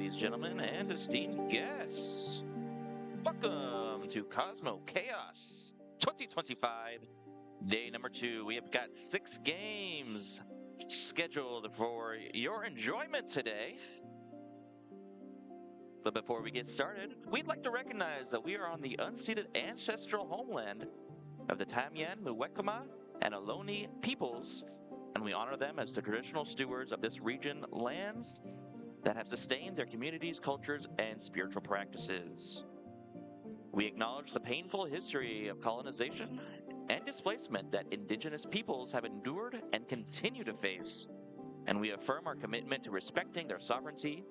ladies, gentlemen, and esteemed guests. Welcome to Cosmo Chaos 2025, day number 2. We have got 6 games scheduled for your enjoyment today. But before we get started, we'd like to recognize that we are on the unceded ancestral homeland of the Tamyan, Muwekma, and Ohlone peoples, and we honor them as the traditional stewards of this region lands that have sustained their communities, cultures, and spiritual practices. We acknowledge the painful history of colonization and displacement that indigenous peoples have endured and continue to face, and we affirm our commitment to respecting their sovereignty,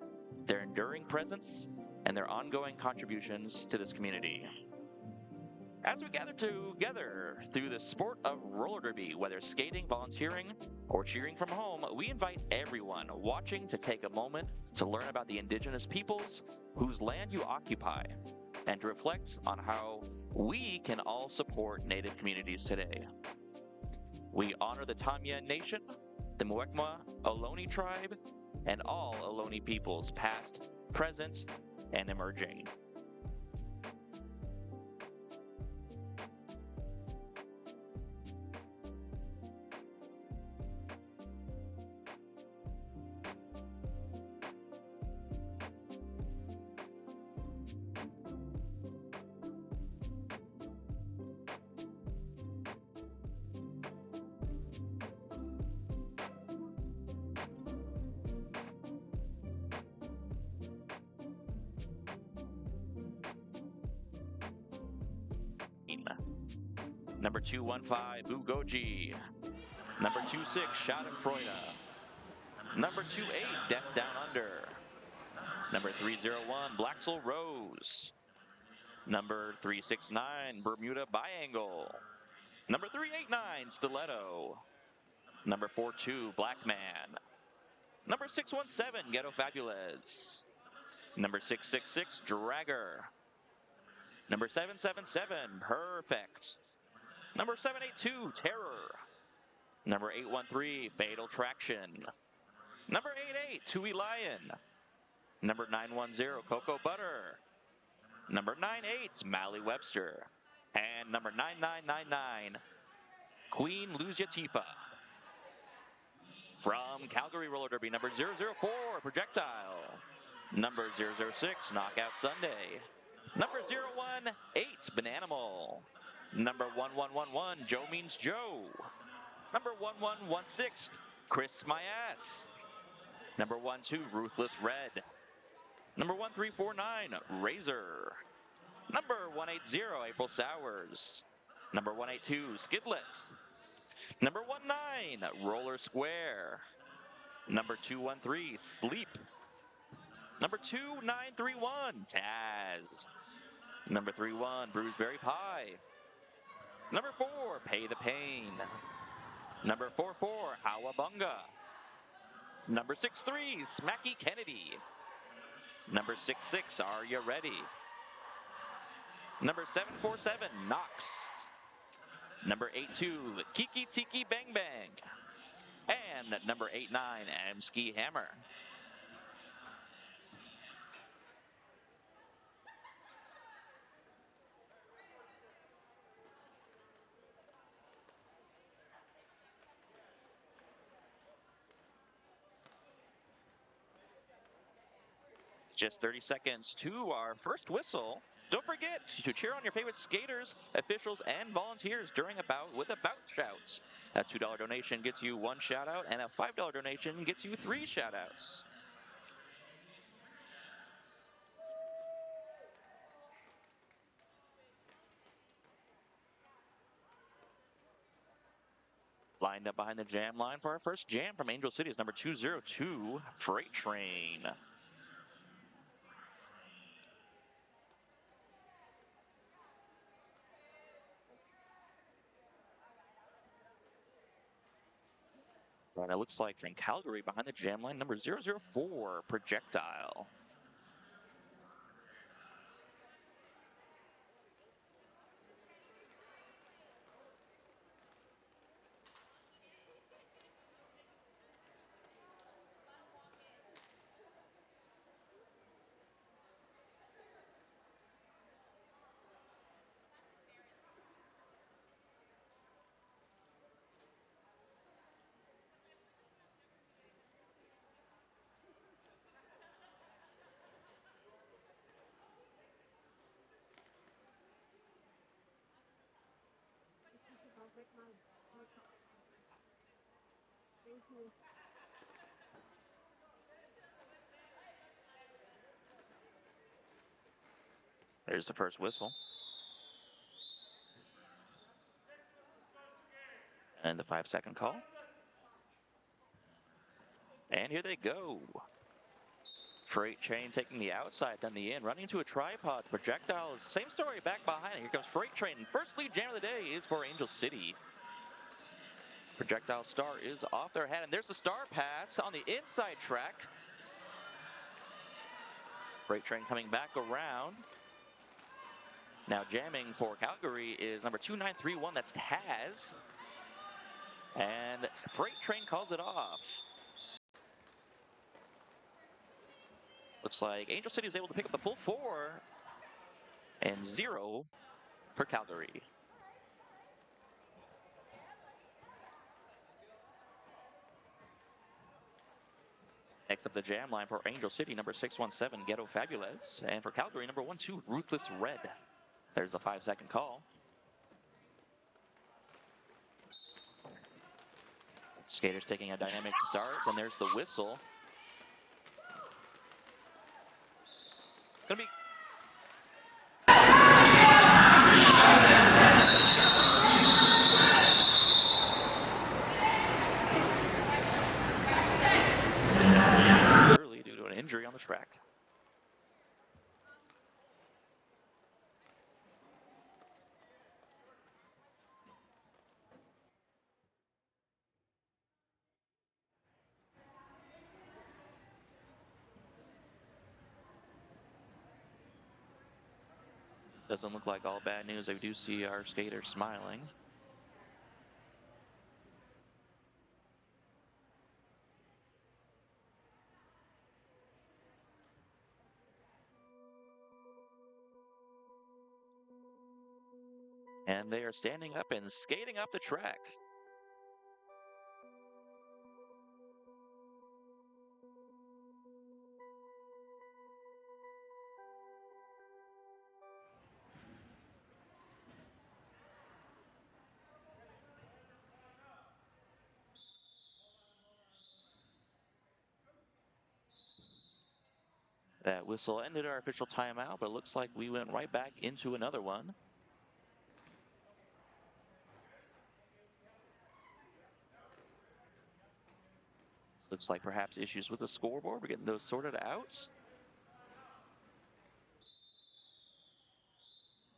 their enduring presence, and their ongoing contributions to this community. As we gather together through the sport of roller derby, whether skating, volunteering, or cheering from home, we invite everyone watching to take a moment to learn about the indigenous peoples whose land you occupy, and to reflect on how we can all support Native communities today. We honor the Tamyan Nation, the Muwekma Ohlone tribe, and all Ohlone peoples, past, present, and emerging. Number 215, Gogi. Number 26, Schadenfreude. Number 28, Death Down Under. Number 301, Blaxyl Rose. Number 369, Bermuda Biangle. Number 389, Stiletto. Number 42, Blackman. Number 617, Ghetto Fabu-lez. Number 666, Dragher. Number 777, PuRRfect. Number 782, Terror. Number 813, Fatal Traction. Number 88, Tui Lyon. Number 910, Coco Butther. Number 98, Mally Webster. And number 9999, Queen Loseyateefa. From Calgary Roller Derby, number 004, Projectile. Number 006, Knockout Sunday. Number 018, Bananimal. Number 1111, Joe Means Joe. Number 1116, Chris My Ass. Number 12, Ruthless Red. Number 1349, Razor. Number 180, April Sours. Number 182, Skidlet. Number 19, Rollersquare. Number 213, Sleep. Number 2931, Taz. Number 31, Bruiseberry Pie. Number 4, Pay the Pain. Number 44, Hawabunga. Number 63, Smackie Kennedy. Number 66, Arya Ready. Number 747, Knox. Number 82, Kiki Tiki Bang Bang. And number 89, Emsky Hammer. Just 30 seconds to our first whistle. Don't forget to cheer on your favorite skaters, officials, and volunteers during a bout with a bout shout. A $2 donation gets you 1 shout out, and a $5 donation gets you 3 shout outs. Lined up behind the jam line for our first jam from Angel City is number 202, Freight Train. And it looks like from Calgary behind the jam line, number 004, Projectile. There's the first whistle. And the 5-second call. And here they go. Freight Train taking the outside, then the in, running into a tripod. Projectile, same story back behind it. Here comes Freight Train. First lead jam of the day is for Angel City. Projectile Star is off their head, and there's the star pass on the inside track. Freight Train coming back around. Now jamming for Calgary is number 2931, that's Taz. And Freight Train calls it off. Looks like Angel City was able to pick up the full 4 and 0 for Calgary. Next up the jam line for Angel City, number 617, Ghetto Fabu-lez. And for Calgary, number 12, Ruthless Red. There's the 5-second call. Skaters taking a dynamic start, and there's the whistle. It's going to be... early due to an injury on the track. Doesn't look like all bad news. I do see our skater smiling. And they are standing up and skating up the track. That whistle ended our official timeout, but it looks like we went right back into another one. Looks like perhaps issues with the scoreboard. We're getting those sorted out.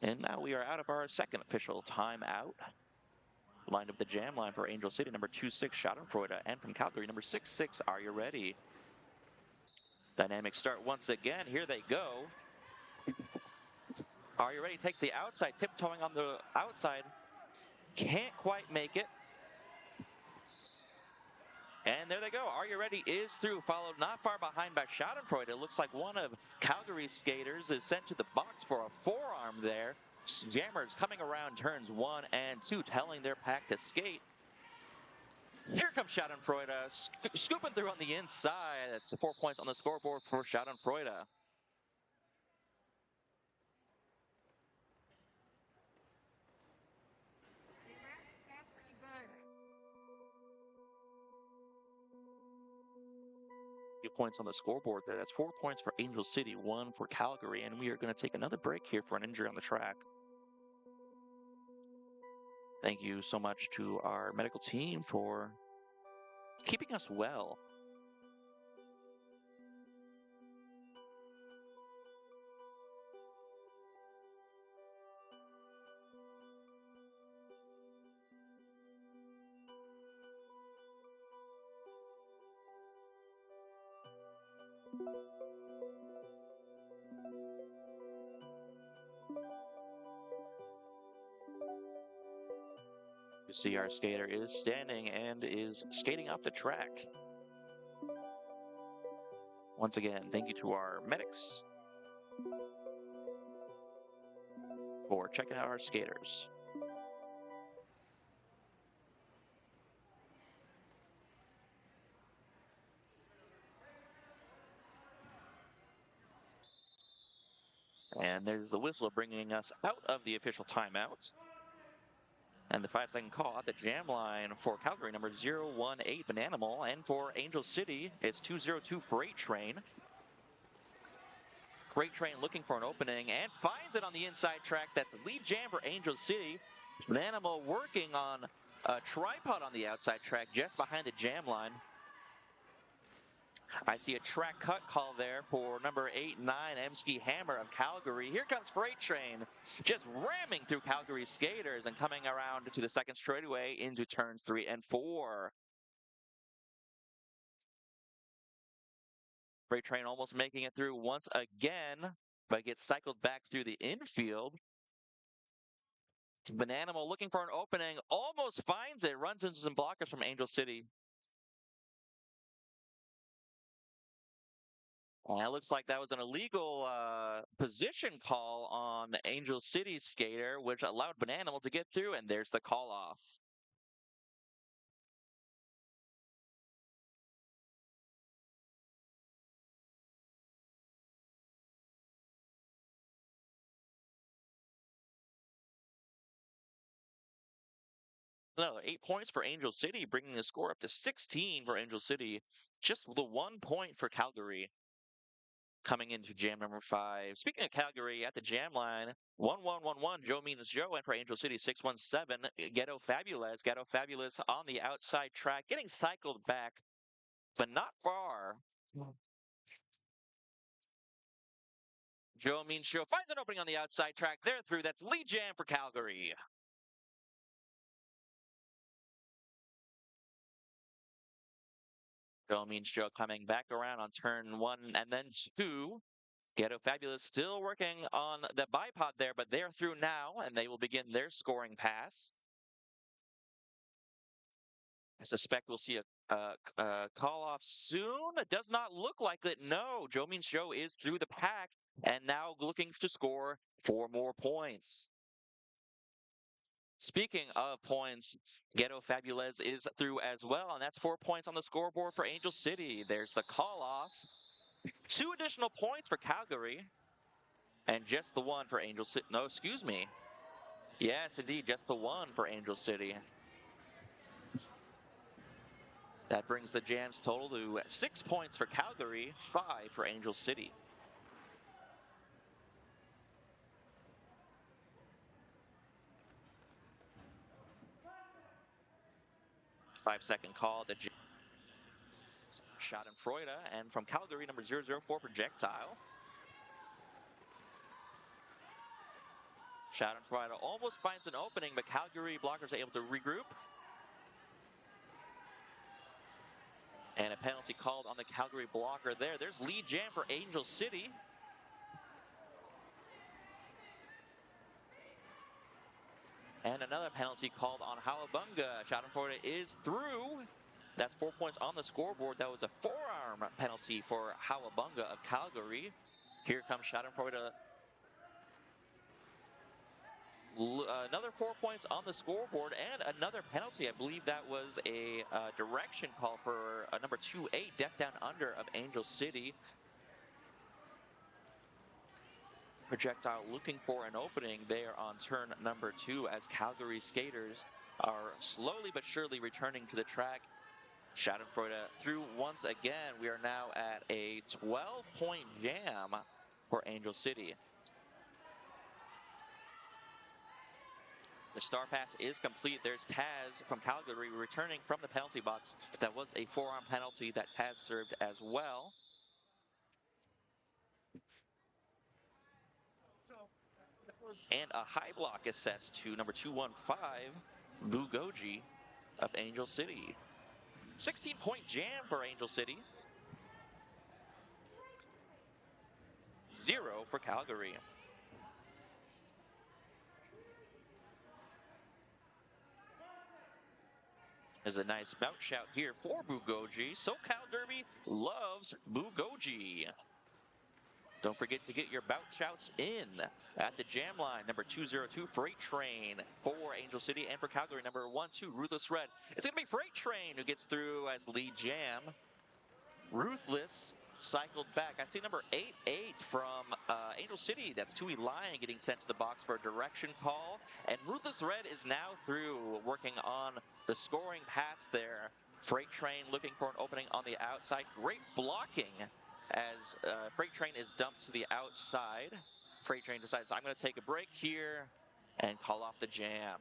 And now we are out of our second official timeout. Lined up the jam line for Angel City, number 26, Schadenfreude, and from Calgary, number 66, Arya Ready. Dynamic start once again. Here they go. Arya Ready takes the outside, tiptoeing on the outside. Can't quite make it. And there they go. Arya Ready is through, followed not far behind by Schadenfreude. It looks like one of Calgary's skaters is sent to the box for a forearm there. Jammers coming around turns 1 and 2, telling their pack to skate. Here comes Schadenfreude, scooping through on the inside. That's 4 points on the scoreboard for Schadenfreude. Points on the scoreboard there. That's 4 points for Angel City, 1 for Calgary, and we are going to take another break here for an injury on the track. Thank you so much to our medical team for keeping us well. You see our skater is standing and is skating up the track. Once again, thank you to our medics for checking out our skaters. And there's the whistle bringing us out of the official timeout. And the 5-second call at the jam line for Calgary, number 018 Bananimal. And for Angel City, it's 202 Freight Train. Freight Train looking for an opening and finds it on the inside track. That's lead jam for Angel City. Bananimal working on a tripod on the outside track just behind the jam line. I see a track cut call there for number 8-9 Emsky Hammer of Calgary. Here comes Freight Train, just ramming through Calgary's skaters and coming around to the second straightaway into turns 3 and 4. Freight Train almost making it through once again, but gets cycled back through the infield. Bananimal looking for an opening, almost finds it, runs into some blockers from Angel City. And it looks like that was an illegal position call on Angel City's skater, which allowed Bananimal to get through, and there's the call off. Another 8 points for Angel City, bringing the score up to 16 for Angel City. Just the 1 point for Calgary coming into jam number 5. Speaking of Calgary, at the jam line, 1111 Joe Means Joe, and for Angel City 617 Ghetto Fabu-lez. Ghetto Fabu-lez on the outside track, getting cycled back, but not far. Joe Means Joe finds an opening on the outside track. They're through. That's lead jam for Calgary. Joe Means Joe coming back around on turn 1 and then 2. Ghetto Fabu-lez still working on the bipod there, but they're through now, and they will begin their scoring pass. I suspect we'll see a call-off soon. It does not look like it. No, Joe Means Joe is through the pack and now looking to score 4 more points. Speaking of points, Ghetto Fabu-lez is through as well, and that's 4 points on the scoreboard for Angel City. There's the call-off. 2 additional points for Calgary, and just the 1 for Angel City. No, excuse me. Yes, indeed, just the 1 for Angel City. That brings the jam's total to 6 points for Calgary, 5 for Angel City. Five-second call at the Schadenfreude, and from Calgary, number 004 Projectile. Schadenfreude almost finds an opening, but Calgary blockers are able to regroup. And a penalty called on the Calgary blocker there. There's lead jam for Angel City. And another penalty called on Hawabunga. Schadenfreude is through. That's 4 points on the scoreboard. That was a forearm penalty for Hawabunga of Calgary. Here comes Schadenfreude. Another 4 points on the scoreboard and another penalty. I believe that was a direction call for number 2-8, Death Down Under of Angel City. Projectile looking for an opening there on turn number 2 as Calgary skaters are slowly but surely returning to the track. Schadenfreude through once again. We are now at a 12-point jam for Angel City. The star pass is complete. There's Taz from Calgary returning from the penalty box. That was a forearm penalty that Taz served as well. And a high block assessed to number 215, Gogi of Angel City. 16-point jam for Angel City. 0 for Calgary. There's a nice bout shout here for Gogi. SoCal Derby loves Gogi. Don't forget to get your bout shouts in at the jam line. Number 202, Freight Train for Angel City, and for Calgary, number 12, Ruthless Red. It's going to be Freight Train who gets through as lead jam. Ruthless cycled back. I see number 88 from Angel City. That's Tui Lyon getting sent to the box for a direction call. And Ruthless Red is now through, working on the scoring pass there. Freight Train looking for an opening on the outside. Great blocking as Freight Train is dumped to the outside. Freight Train decides, I'm going to take a break here and call off the jam.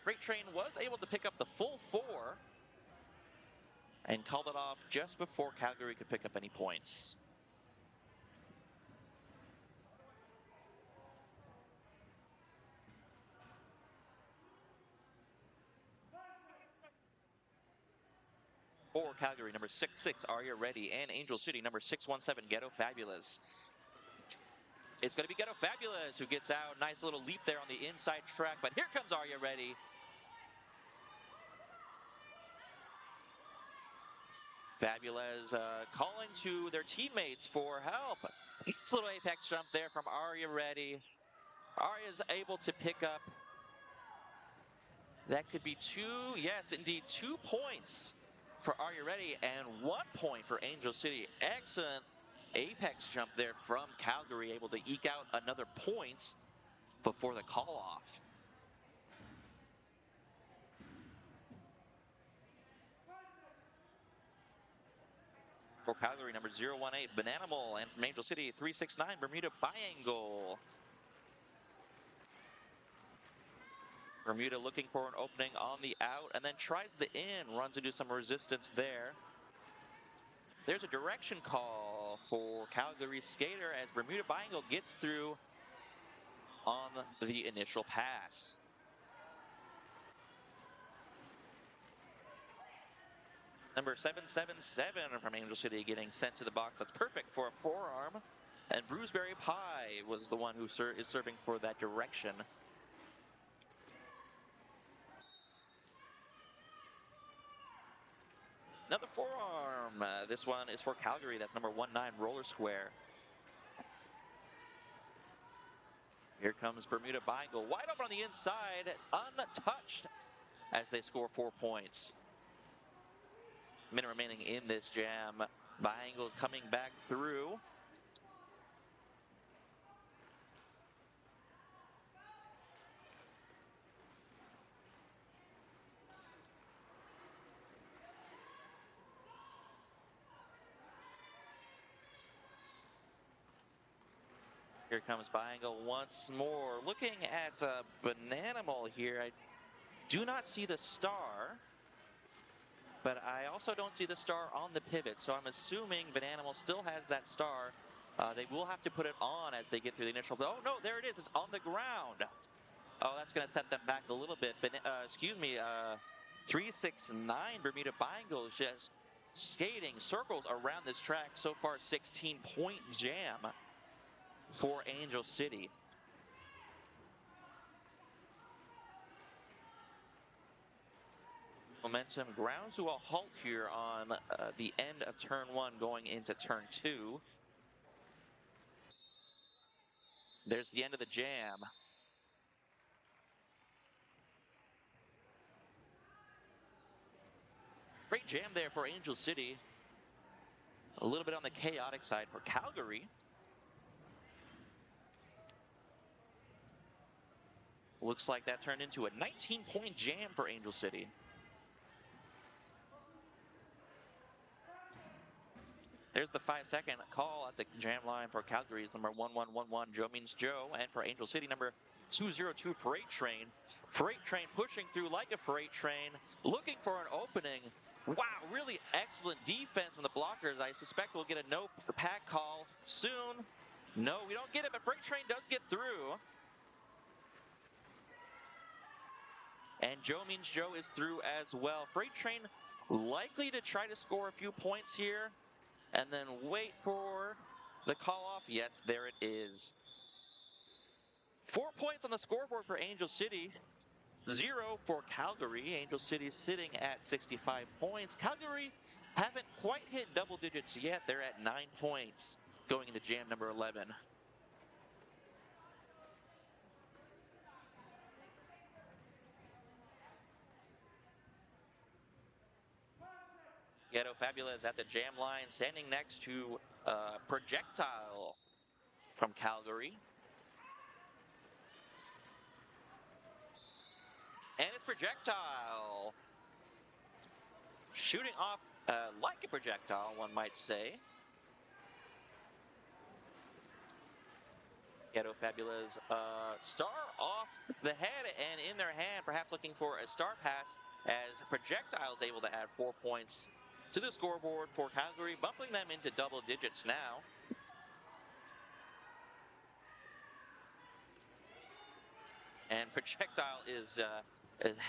Freight Train was able to pick up the full 4 and called it off just before Calgary could pick up any points. For Calgary, number 6'6", Arya Ready, and Angel City, number 617, Ghetto Fabu-lez. It's going to be Ghetto Fabu-lez who gets out. Nice little leap there on the inside track, but here comes Arya Ready. Fabu-lez calling to their teammates for help. Nice little apex jump there from Arya Ready. Arya's able to pick up. That could be 2, yes, indeed, 2 points for Arya Ready and 1 point for Angel City. Excellent apex jump there from Calgary, able to eke out another point before the call-off. For Calgary, number 018, Bananimal, and from Angel City, 369, Bermuda Biangle. Bermuda looking for an opening on the out, and then tries the in, runs into some resistance there. There's a direction call for Calgary skater as Bermuda Biangle gets through on the initial pass. Number 777 from Angel City getting sent to the box. That's perfect for a forearm. And Bruiseberry Pie was the one who is serving for that direction. Another forearm. This one is for Calgary. That's number 19, Rollersquare. Here comes Bermuda Biangle. Wide open on the inside. Untouched as they score 4 points. Minute remaining in this jam. Biangle coming back through. Here comes Biangle once more. Looking at Bananimal here, I do not see the star, but I also don't see the star on the pivot, so I'm assuming Bananimal still has that star. They will have to put it on as they get through the initial. Oh no, there it is. It's on the ground. Oh, that's going to set them back a little bit. But 369 Bermuda Biangle is just skating circles around this track. So far, 16-point jam for Angel City. Momentum grounds to a halt here on the end of turn 1 going into turn 2. There's the end of the jam. Great jam there for Angel City. A little bit on the chaotic side for Calgary. Looks like that turned into a 19-point jam for Angel City. There's the 5-second call at the jam line for Calgary's number 1111, Joe Means Joe, and for Angel City, number 202, Freight Train. Freight Train pushing through like a freight train, looking for an opening. Wow, really excellent defense from the blockers. I suspect we'll get a no pack call soon. No, we don't get it, but Freight Train does get through. And Joe Means Joe is through as well. Freight Train likely to try to score a few points here and then wait for the call-off. Yes, there it is. 4 points on the scoreboard for Angel City. 0 for Calgary. Angel City sitting at 65 points. Calgary haven't quite hit double digits yet. They're at 9 points going into jam number 11. Ghetto Fabu-lez at the jam line, standing next to Projectile from Calgary. And it's Projectile. Shooting off like a projectile, one might say. Ghetto Fabu-lez star off the head and in their hand, perhaps looking for a star pass, as Projectile is able to add 4 points to the scoreboard for Calgary, bumping them into double digits now. And Projectile is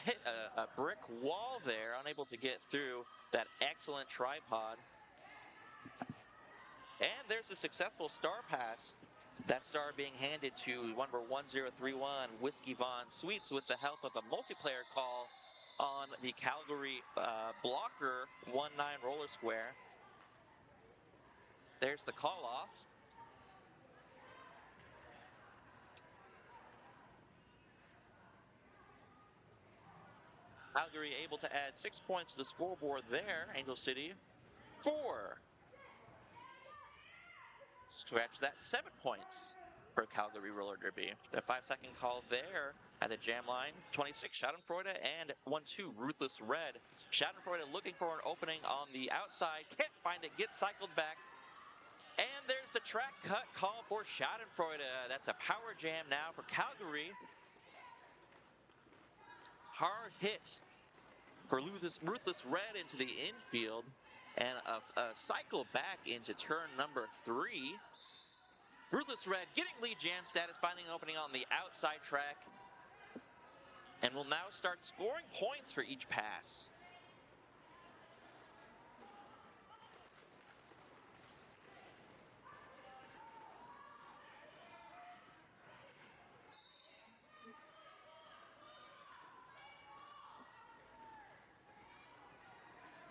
hit a brick wall there, unable to get through that excellent tripod. And there's a successful star pass. That star being handed to number 1031, Whiskey Von Sweets, with the help of a multiplayer call on the Calgary blocker 1-9 Rollersquare. There's the call off. Calgary able to add 6 points to the scoreboard there. Angel City 4. Scratch that, 7 points for Calgary Roller Derby. The 5-second call there at the jam line. 26 Schadenfreude and 1-2 Ruthless Red. Schadenfreude looking for an opening on the outside. Can't find it, gets cycled back. And there's the track cut call for Schadenfreude. That's a power jam now for Calgary. Hard hit for Ruthless Red into the infield. And a cycle back into turn number 3. Ruthless Red getting lead jam status, finding an opening on the outside track. And will now start scoring points for each pass.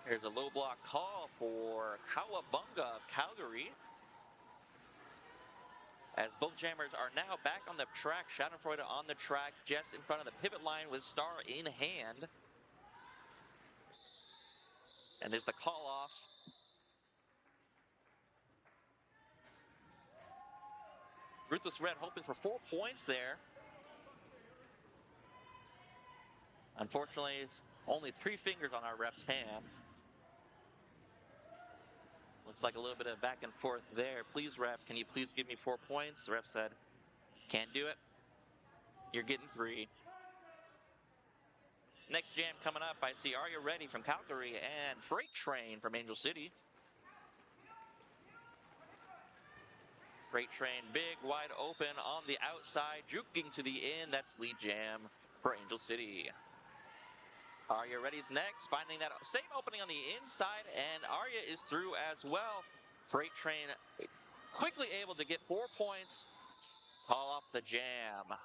Here's a low block call for Hawabunga of Calgary. As both jammers are now back on the track, Schadenfreude on the track just in front of the pivot line with star in hand. And there's the call off. Ruthless Red hoping for 4 points there. Unfortunately, only 3 fingers on our ref's hand. Looks like a little bit of back and forth there. Please, ref, can you please give me 4 points? The ref said, can't do it. You're getting 3. Next jam coming up, I see Arya Ready from Calgary and Freight Train from Angel City. Freight Train big, wide open on the outside, juking to the in. That's lead jam for Angel City. Arya Ready's next, finding that same opening on the inside, and Arya is through as well. Freight Train quickly able to get 4 points. Call off the jam.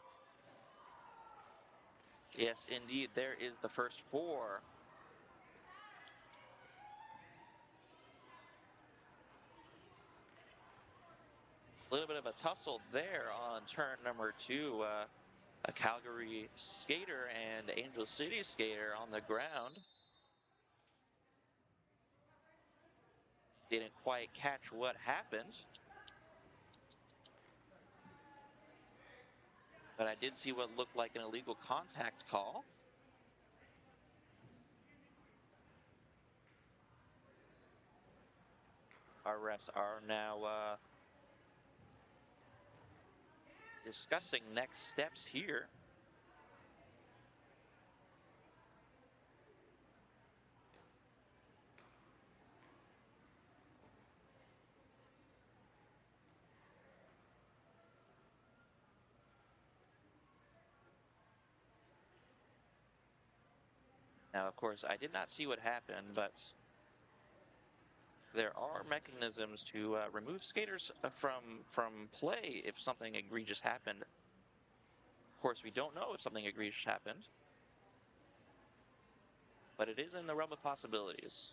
Yes, indeed, there is the first 4. A little bit of a tussle there on turn number 2. A Calgary skater and Angel City skater on the ground. Didn't quite catch what happened. But I did see what looked like an illegal contact call. Our refs are now discussing next steps here. Now, of course, I did not see what happened, but there are mechanisms to remove skaters from play if something egregious happened. Of course, we don't know if something egregious happened, but it is in the realm of possibilities.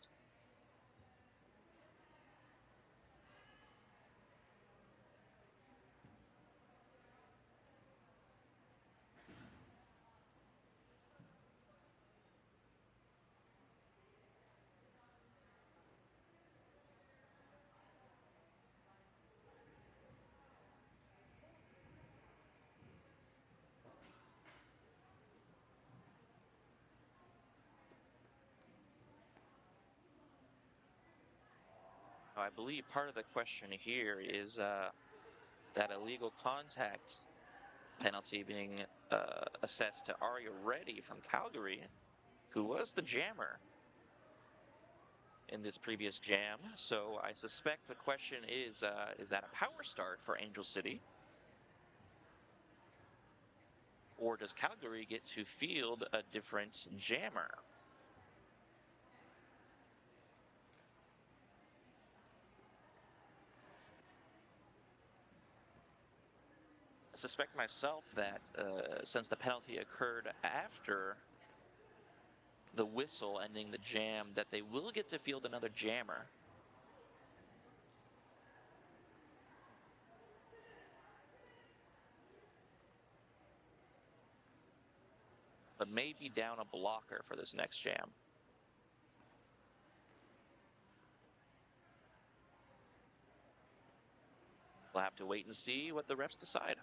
I believe part of the question here is that illegal contact penalty being assessed to Arya Ready from Calgary, who was the jammer in this previous jam. So I suspect the question is that a power start for Angel City? Or does Calgary get to field a different jammer? I suspect myself that since the penalty occurred after the whistle ending the jam, that they will get to field another jammer. But maybe down a blocker for this next jam. We'll have to wait and see what the refs decide.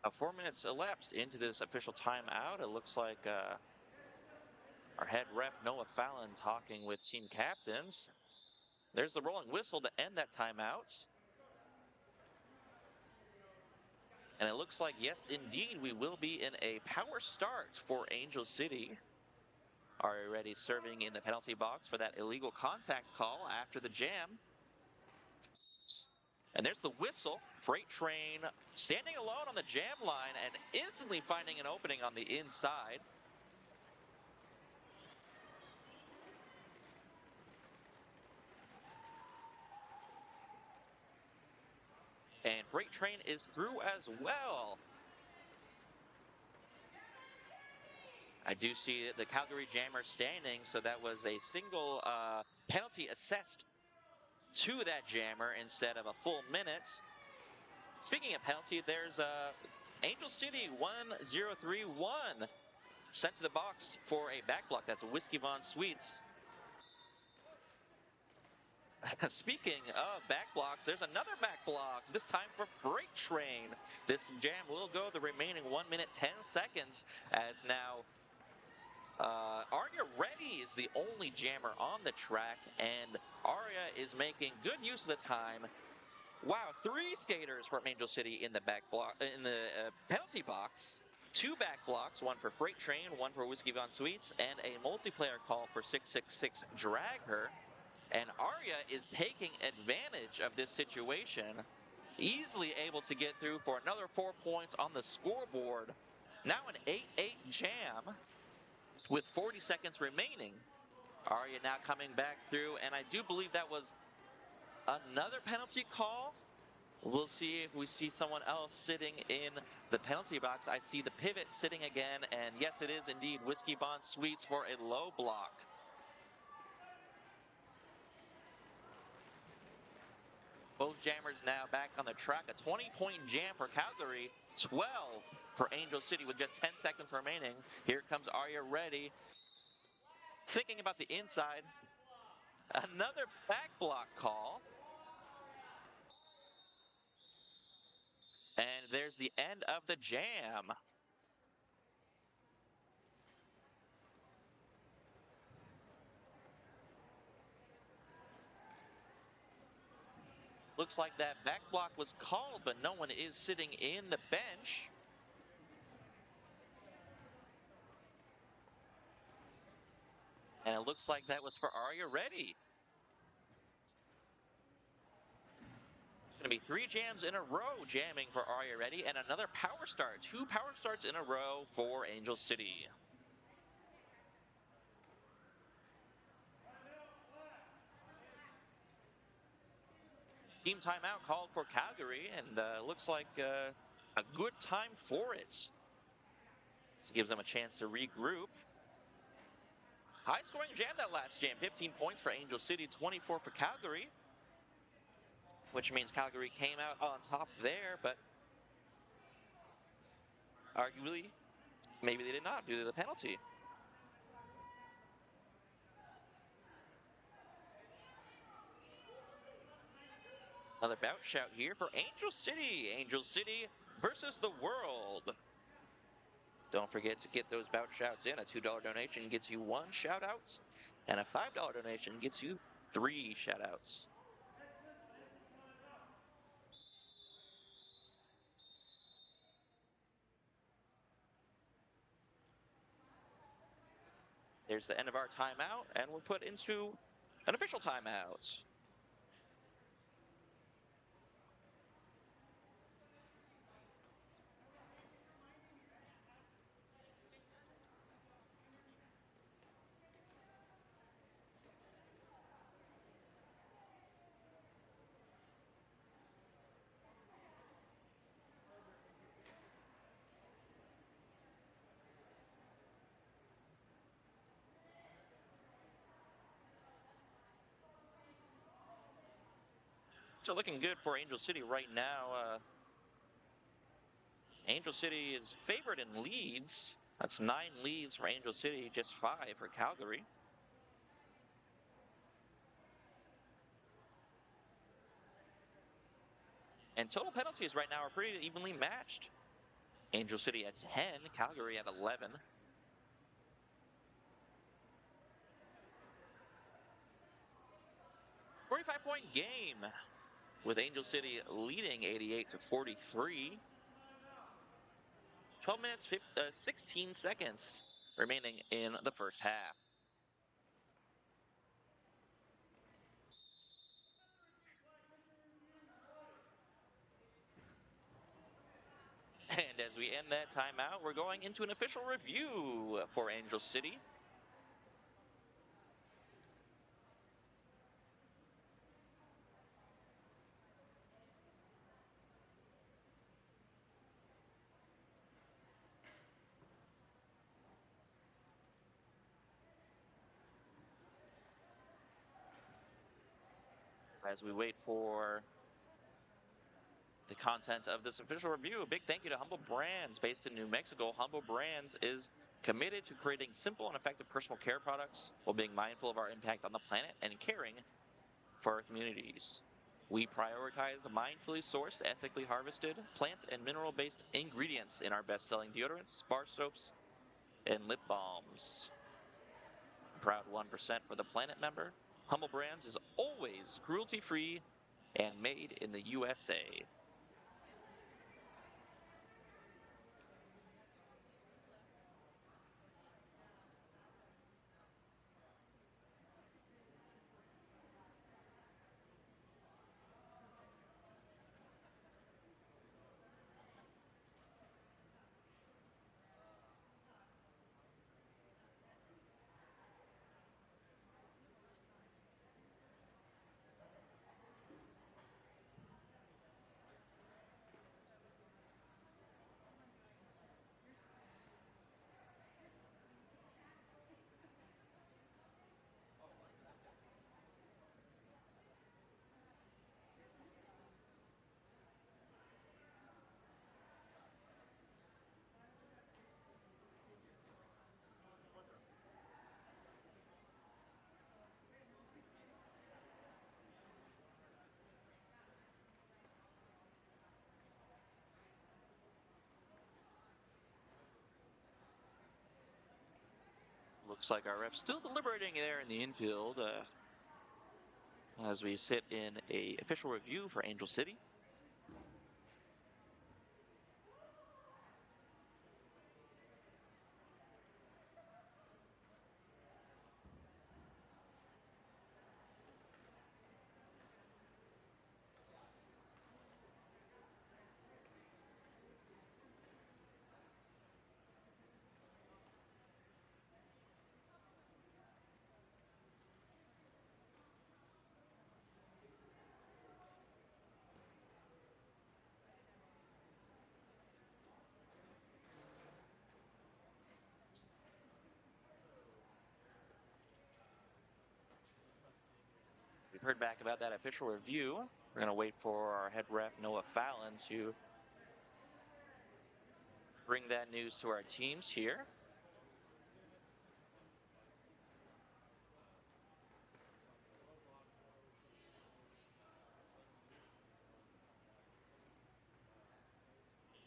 Now 4 minutes elapsed into this official timeout. It looks like our head ref, Noah Fallon, talking with team captains. There's the rolling whistle to end that timeout. And it looks like, yes, indeed, we will be in a power start for Angel City. Arya Ready serving in the penalty box for that illegal contact call after the jam. And there's the whistle. Freight Train standing alone on the jam line and instantly finding an opening on the inside. And Freight Train is through as well. I do see the Calgary Jammer standing, so that was a single penalty assessed to that jammer instead of a full minute. Speaking of penalty, there's Angel City 1031 sent to the box for a back block. That's Whiskey Von Sweets. Speaking of back blocks, there's another back block, this time for Freight Train. This jam will go the remaining 1 minute 10 seconds as now Arya Ready is the only jammer on the track, and Arya is making good use of the time. Wow, 3 skaters from Angel City in the back block, in the penalty box. 2 back blocks, one for Freight Train, one for Whiskey Von Sweets, and a multiplayer call for 666 Dragher. And Arya is taking advantage of this situation, easily able to get through for another 4 points on the scoreboard. Now an 8-8 jam with 40 seconds remaining. Arya now coming back through, and I do believe that was another penalty call. We'll see if we see someone else sitting in the penalty box. I see the pivot sitting again, and yes, it is indeed Whiskey Von Sweets for a low block. Both jammers now back on the track. A 20-point jam for Calgary, 12 for Angel City with just 10 seconds remaining. Here comes Arya Ready. Thinking about the inside. Another back block call. And there's the end of the jam. Looks like that back block was called, but no one is sitting in the bench. And it looks like that was for Arya Ready. It's going to be 3 jams in a row jamming for Arya Ready and another power start. 2 power starts in a row for Angel City. Team timeout called for Calgary, and looks like a good time for it. This gives them a chance to regroup. High scoring jam that last jam. 15 points for Angel City, 24 for Calgary. Which means Calgary came out on top there, but arguably, maybe they did not due to the penalty. Another bout shout here for Angel City. Angel City versus the world. Don't forget to get those bout shouts in. A $2 donation gets you 1 shout out, and a $5 donation gets you 3 shout outs. There's the end of our timeout, and we're put into an official timeout. So looking good for Angel City right now. Angel City is favored in leads. That's 9 leads for Angel City, just 5 for Calgary. And total penalties right now are pretty evenly matched. Angel City at 10, Calgary at 11. .45 game with Angel City leading 88-43. 12 minutes, 16 seconds remaining in the first half. And as we end that timeout, we're going into an official review for Angel City. As we wait for the content of this official review, a big thank you to Humble Brands, based in New Mexico. Humble Brands is committed to creating simple and effective personal care products while being mindful of our impact on the planet and caring for our communities. We prioritize mindfully sourced, ethically harvested, plant and mineral-based ingredients in our best-selling deodorants, bar soaps, and lip balms. Proud 1% for the Planet member, Humble Brands is always cruelty-free and made in the USA. Looks like our ref's still deliberating there in the infield as we sit in a official review for Angel City. heard back about that official review. We're going to wait for our head ref, Noah Fallon, to bring that news to our teams here.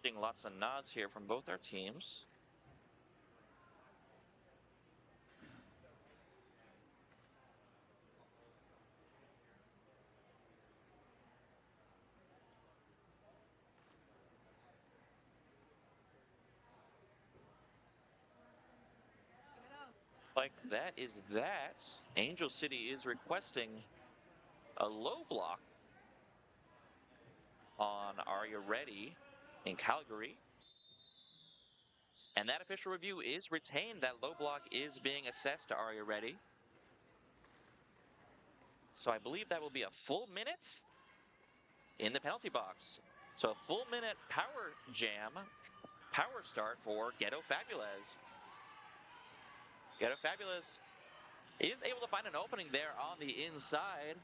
Getting lots of nods here from both our teams. Like that is that. Angel City is requesting a low block on Arya Ready in Calgary. And that official review is retained. That low block is being assessed to Arya Ready. So I believe that will be a full minute in the penalty box. So a full minute power jam, power start for Ghetto Fabu-lez. Ghetto Fabu-lez is able to find an opening there on the inside.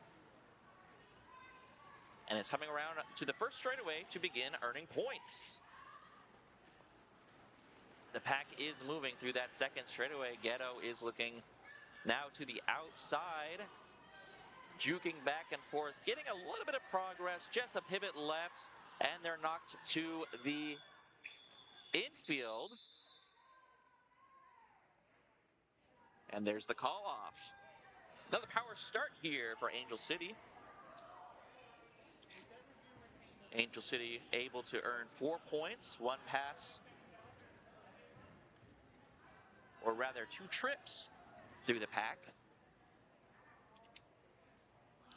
And is coming around to the first straightaway to begin earning points. The pack is moving through that second straightaway. Ghetto is looking now to the outside, juking back and forth, getting a little bit of progress, just a pivot left, and they're knocked to the infield. And there's the call off. Another power start here for Angel City. Angel City able to earn 4 points, 1 pass, or rather 2 trips through the pack.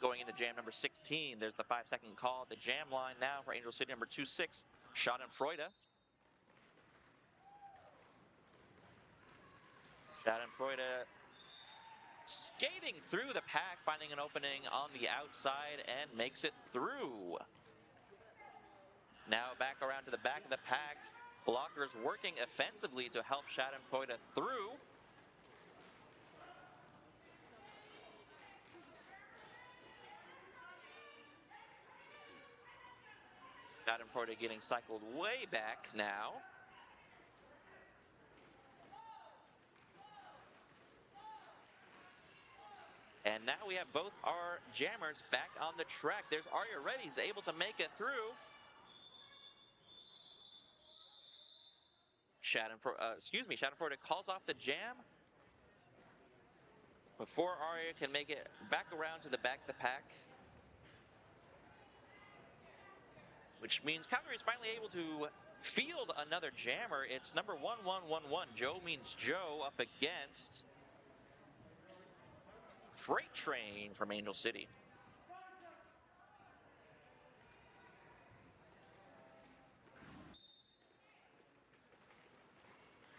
Going into jam number 16, there's the 5-second call at the jam line now for Angel City number 26, Schadenfreude. Schadenfreude skating through the pack, finding an opening on the outside and makes it through. Now back around to the back of the pack. Blockers working offensively to help Schadenfreude through. Schadenfreude getting cycled way back now. And now we have both our jammers back on the track. There's Arya Ready, he's able to make it through. Schadenfreude calls off the jam before Arya can make it back around to the back of the pack. Which means Calgary is finally able to field another jammer. It's number 1111. Joe means Joe up against Freight Train from Angel City.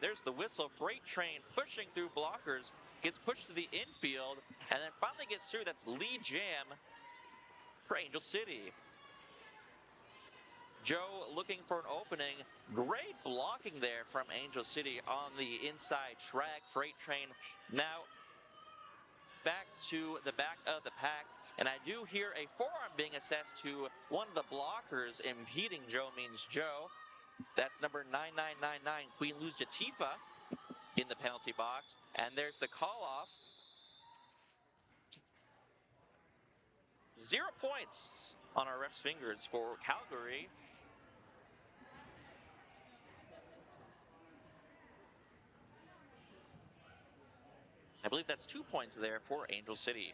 There's the whistle. Freight Train pushing through blockers, gets pushed to the infield, and then finally gets through. That's lead jam for Angel City. Joe looking for an opening. Great blocking there from Angel City on the inside track. Freight Train now back to the back of the pack. And I do hear a forearm being assessed to one of the blockers impeding Joe means Joe. That's number 9999, Queen Loseyateefa in the penalty box. And there's the call-off. 0 points on our ref's fingers for Calgary. I believe that's 2 points there for Angel City.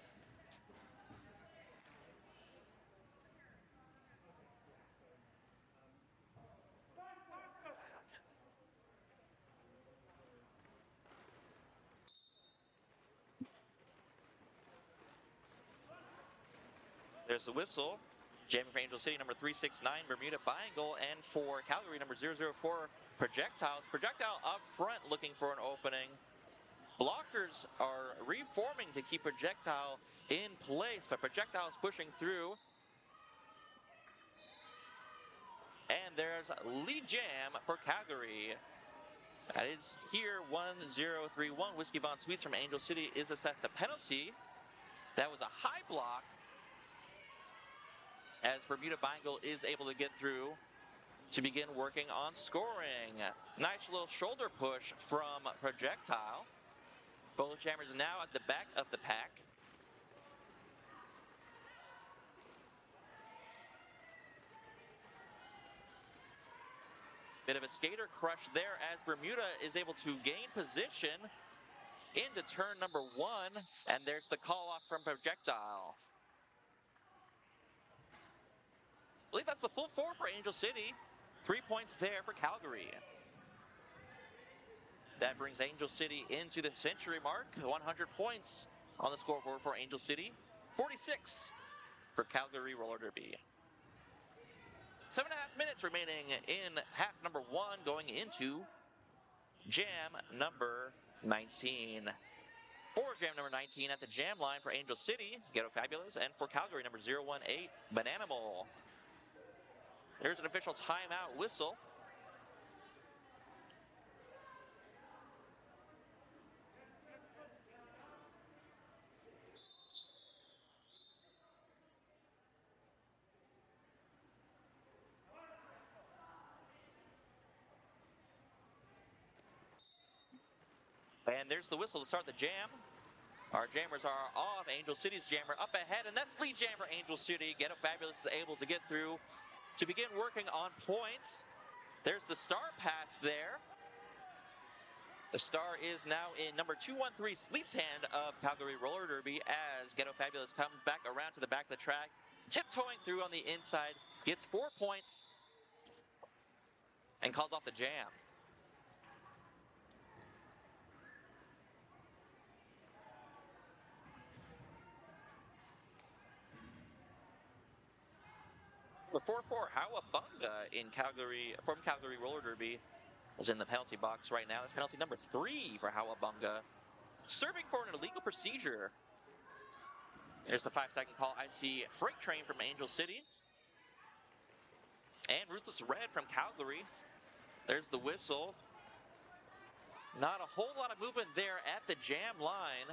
There's the whistle. Jamming for Angel City, number 369, Bermuda Biangle, and for Calgary, number 004, Projectiles. Projectile up front looking for an opening. Blockers are reforming to keep Projectile in place, but Projectile is pushing through. And there's lead jam for Calgary. That is here, 1031. Whiskey Von Sweets from Angel City is assessed a penalty. That was a high block as Bermuda Biangle is able to get through to begin working on scoring. Nice little shoulder push from Projectile. Both jammers now at the back of the pack. Bit of a skater crush there as Bermuda is able to gain position into turn number 1, and there's the call off from Projectile. I believe that's the full 4 for Angel City. 3 points there for Calgary. That brings Angel City into the century mark. 100 points on the scoreboard for Angel City. 46 for Calgary Roller Derby. 7.5 minutes remaining in half number 1, going into jam number 19. For jam number 19 at the jam line for Angel City, Ghetto Fabu-lez, and for Calgary, number 018, Bananimal. There's an official timeout whistle. And there's the whistle to start the jam. Our jammers are off. Angel City's jammer up ahead, and that's lead jam for Angel City. Ghetto Fabu-lez is able to get through to begin working on points. There's the star pass there. The star is now in number 213, Sleep's Hand of Calgary Roller Derby, as Ghetto Fabu-lez comes back around to the back of the track, tiptoeing through on the inside, gets 4 points, and calls off the jam. The 4-4 Hawabunga in Calgary, from Calgary Roller Derby, is in the penalty box right now. That's penalty number 3 for Hawabunga. Serving for an illegal procedure. There's the 5-second call. I see Freight Train from Angel City. And Ruthless Red from Calgary. There's the whistle. Not a whole lot of movement there at the jam line.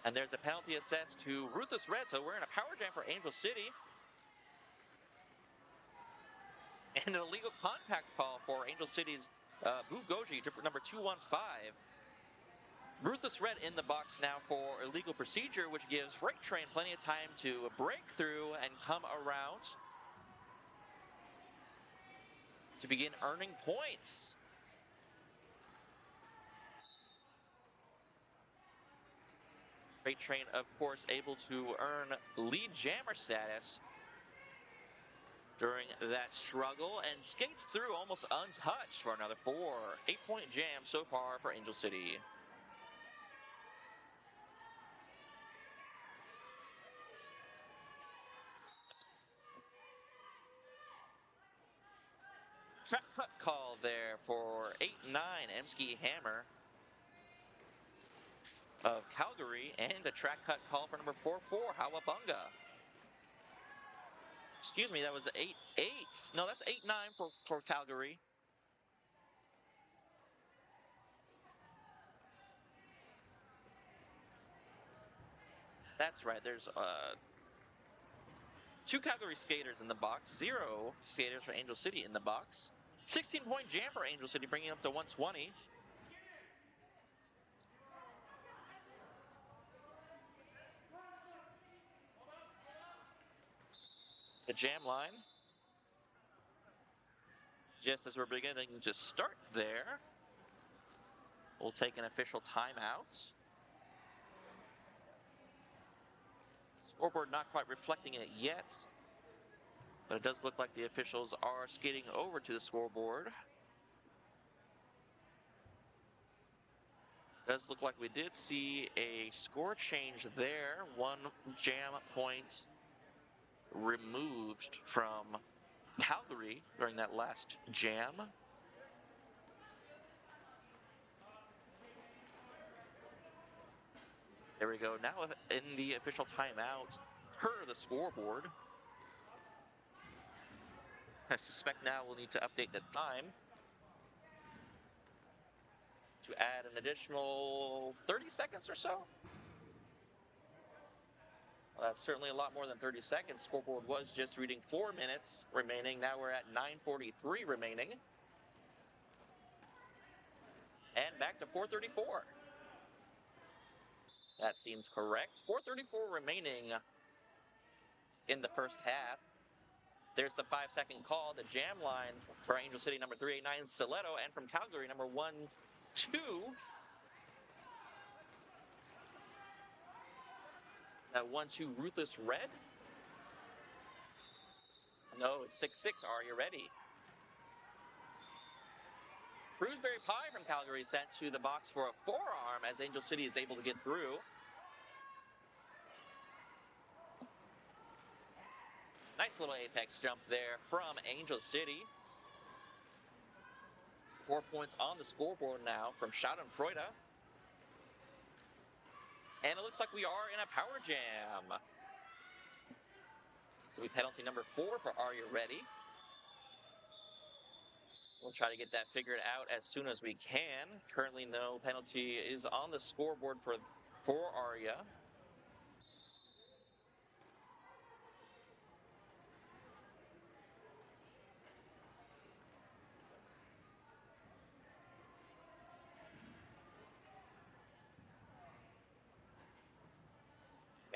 And there's a penalty assessed to Ruthless Red, so we're in a power jam for Angel City. And an illegal contact call for Angel City's Gogi, number 215. Ruthless Red in the box now for illegal procedure, which gives Freight Train plenty of time to break through and come around to begin earning points. Freight Train, of course, able to earn lead jammer status during that struggle and skates through almost untouched for another 4. 8-point jam so far for Angel City. Track cut call there for 8-9 Emsky Hammer of Calgary, and a track cut call for number 4-4 Hawabunga. Excuse me, that was 8-8. No, that's 8-9 for Calgary. That's right, there's 2 Calgary skaters in the box, 0 skaters for Angel City in the box. 16-point jam for Angel City, bringing up to 120. The jam line, just as we're beginning to start there, we'll take an official timeout. Scoreboard not quite reflecting it yet, but it does look like the officials are skating over to the scoreboard. Does look like we did see a score change there. 1 jam point removed from Calgary during that last jam. There we go. Now in the official timeout, per the scoreboard. I suspect now we'll need to update the time to add an additional 30 seconds or so. Well, that's certainly a lot more than 30 seconds. Scoreboard was just reading 4 minutes remaining. Now we're at 9:43 remaining. And back to 4:34. That seems correct. 4:34 remaining in the first half. There's the 5-second call, the jam line for Angel City number 389 Stiletto, and from Calgary number 1-2. That 1-2 Ruthless Red. No, it's 6-6 Arya Ready. Bruiseberry Pie from Calgary sent to the box for a forearm as Angel City is able to get through. Nice little apex jump there from Angel City. 4 points on the scoreboard now from Schadenfreude. And it looks like we are in a power jam. So we penalty number 4 for Arya Ready. We'll try to get that figured out as soon as we can. Currently, no penalty is on the scoreboard for Arya.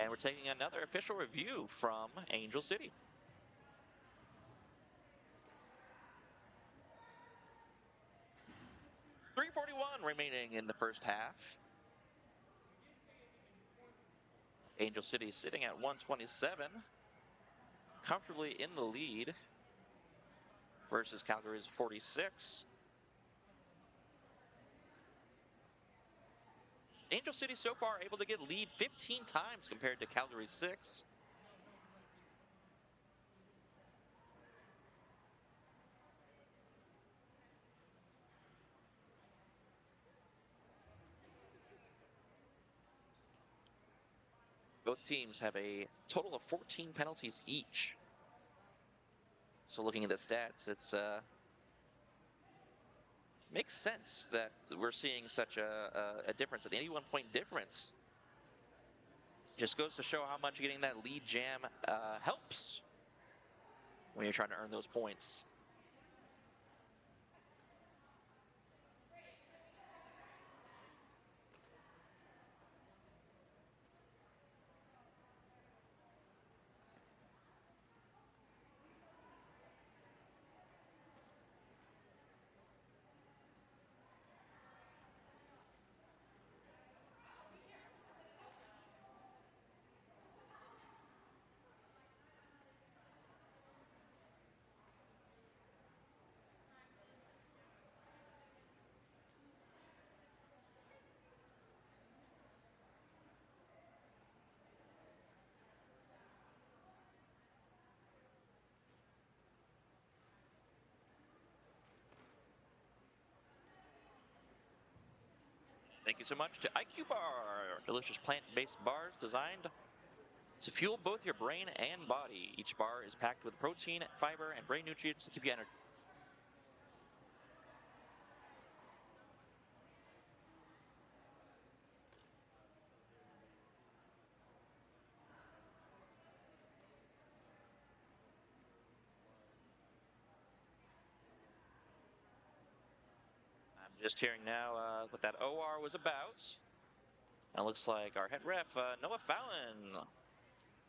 And we're taking another official review from Angel City. .341 remaining in the first half. Angel City sitting at 127, comfortably in the lead versus Calgary's 46. Angel City so far able to get lead 15 times compared to Calgary's 6. Both teams have a total of 14 penalties each. So looking at the stats, it's makes sense that we're seeing such a difference, an 81-point difference. Just goes to show how much getting that lead jam helps when you're trying to earn those points. Thank you so much to IQ Bar, delicious plant-based bars designed to fuel both your brain and body. Each bar is packed with protein, fiber, and brain nutrients to keep you energized. I'm just hearing now what that OR was about. And it looks like our head ref, Noah Fallon,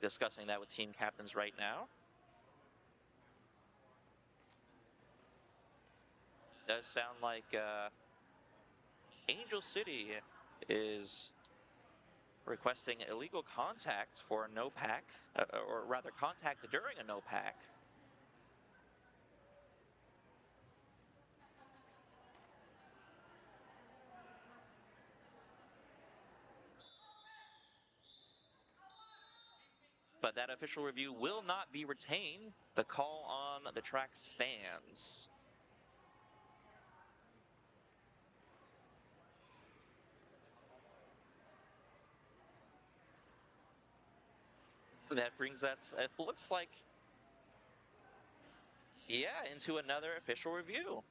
discussing that with team captains right now. Does sound like Angel City is requesting illegal contact for a no pack, or rather contact during a no pack. But that official review will not be retained. The call on the track stands. That brings us, it looks like, yeah, into another official review.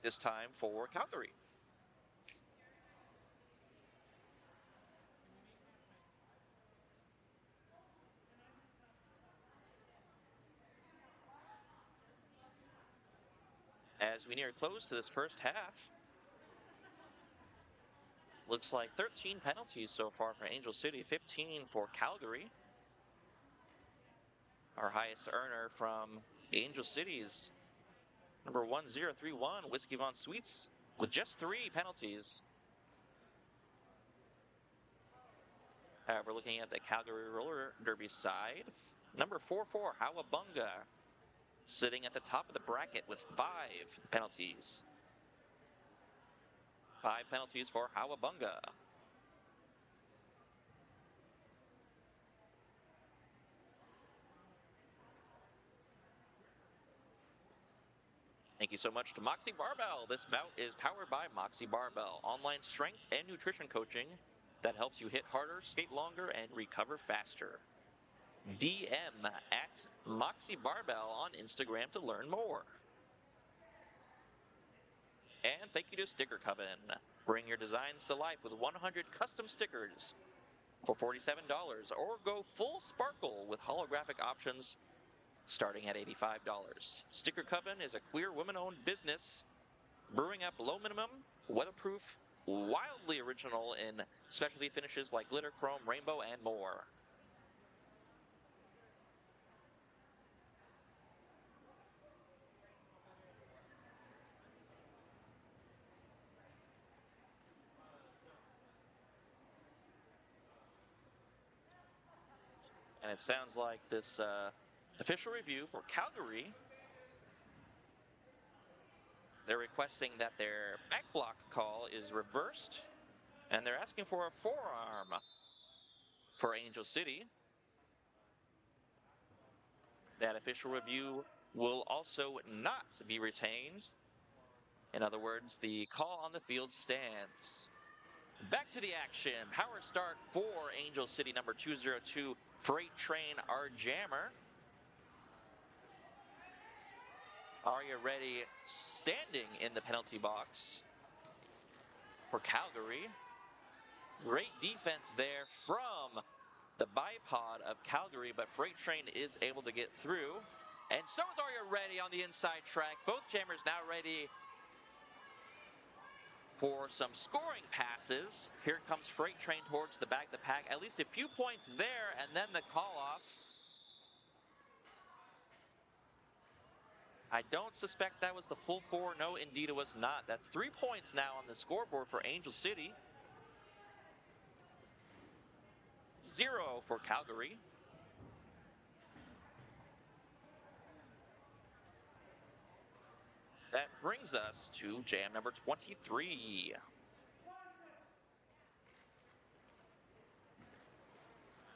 this time for Calgary. As we near close to this first half, looks like 13 penalties so far for Angel City, 15 for Calgary. Our highest earner from Angel City's number 1031, Whiskey Von Sweets, with just 3 penalties. However, looking at the Calgary Roller Derby side, number 44, Hawabunga, sitting at the top of the bracket with 5 penalties. 5 penalties for Hawabunga. Thank you so much to Moxie Barbell. This bout is powered by Moxie Barbell, online strength and nutrition coaching that helps you hit harder, skate longer, and recover faster. DM at Moxie Barbell on Instagram to learn more. And thank you to Sticker Coven. Bring your designs to life with 100 custom stickers for $47, or go full sparkle with holographic options starting at $85. Sticker Coven is a queer women-owned business brewing up low minimum, weatherproof, wildly original in specialty finishes like glitter, chrome, rainbow, and more. And it sounds like this official review for Calgary, they're requesting that their back block call is reversed, and they're asking for a forearm for Angel City. That official review will also not be retained. In other words, the call on the field stands. Back to the action. Power start for Angel City, number 202, Freight Train Our Jammer. Arya Ready standing in the penalty box for Calgary. Great defense there from the bipod of Calgary, but Freight Train is able to get through. And so is Arya Ready on the inside track. Both jammers now ready for some scoring passes. Here comes Freight Train towards the back of the pack. At least a few points there, and then the call-off. I don't suspect that was the full 4. No, indeed it was not. That's 3 points now on the scoreboard for Angel City. 0 for Calgary. That brings us to jam number 23.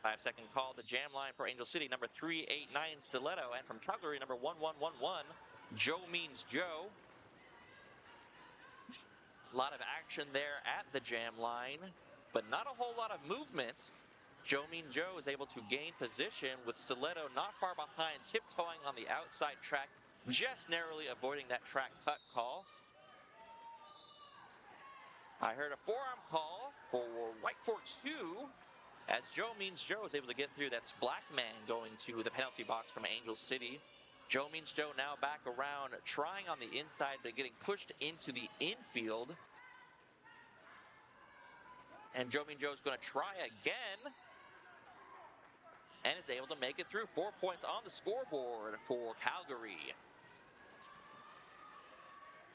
Five-second call, the jam line for Angel City, number 389, Stiletto, and from Calgary, number 1111, Joe Means Joe. A lot of action there at the jam line, but not a whole lot of movement. Joe Mean Joe is able to gain position with Stiletto not far behind, tiptoeing on the outside track, just narrowly avoiding that track cut call. I heard a forearm call for White for 2 as Joe Means Joe is able to get through. That's Blackman going to the penalty box from Angel City. Joe Means Joe now back around, trying on the inside, but getting pushed into the infield. And Joe Mean Joe is going to try again, and is able to make it through. 4 points on the scoreboard for Calgary.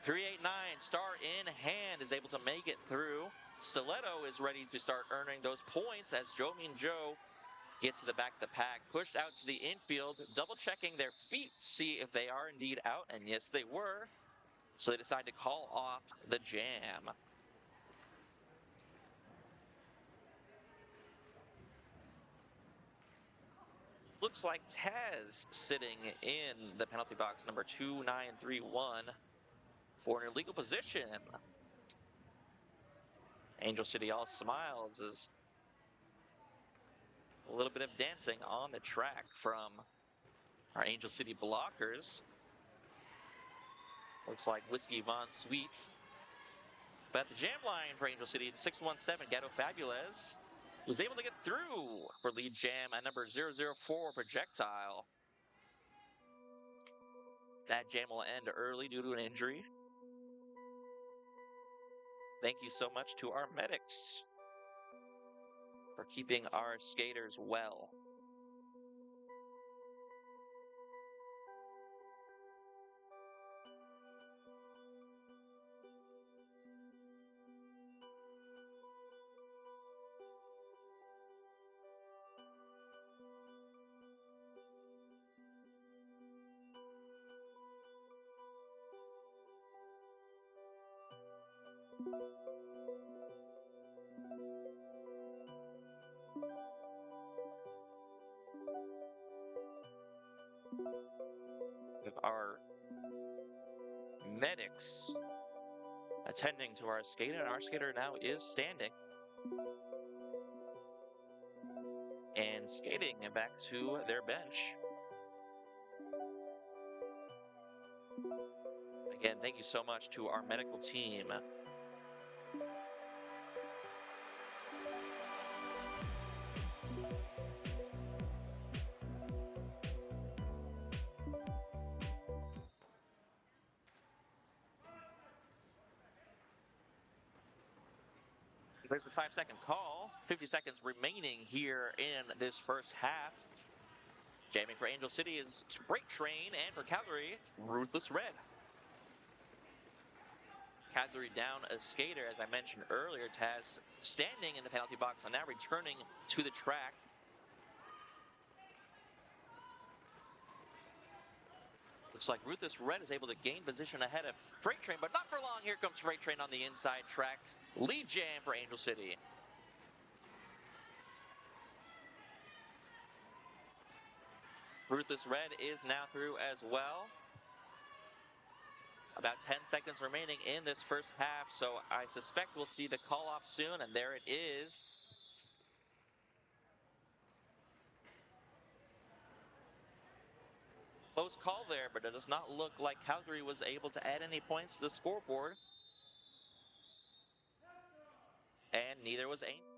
389, star in hand, is able to make it through. Stiletto is ready to start earning those points as Joe Mean Joe gets to the back of the pack, pushed out to the infield, double checking their feet, see if they are indeed out, and yes, they were. So they decide to call off the jam. Looks like Taz sitting in the penalty box, number 2931, for an illegal position. Angel City all smiles as a little bit of dancing on the track from our Angel City blockers. Looks like Whiskey Von Sweets. But the jam line for Angel City, 617, Ghetto Fabu-lez, was able to get through for lead jam at number 004, Projectile. That jam will end early due to an injury. Thank you so much to our medics for keeping our skaters well. With our medics attending to our skater, and our skater now is standing and skating back to their bench. Again, thank you so much to our medical team. There's a 5-second call. 50 seconds remaining here in this first half. Jamming for Angel City is Break Train, and for Calgary, Ruthless Red. Calgary down a skater, as I mentioned earlier. Taz standing in the penalty box and now returning to the track. Looks like Ruthless Red is able to gain position ahead of Freight Train, but not for long. Here comes Freight Train on the inside track. Lead jam for Angel City. Ruthless Red is now through as well. About 10 seconds remaining in this first half, so I suspect we'll see the call-off soon, and there it is. Close call there, but it does not look like Calgary was able to add any points to the scoreboard. And neither was Angel.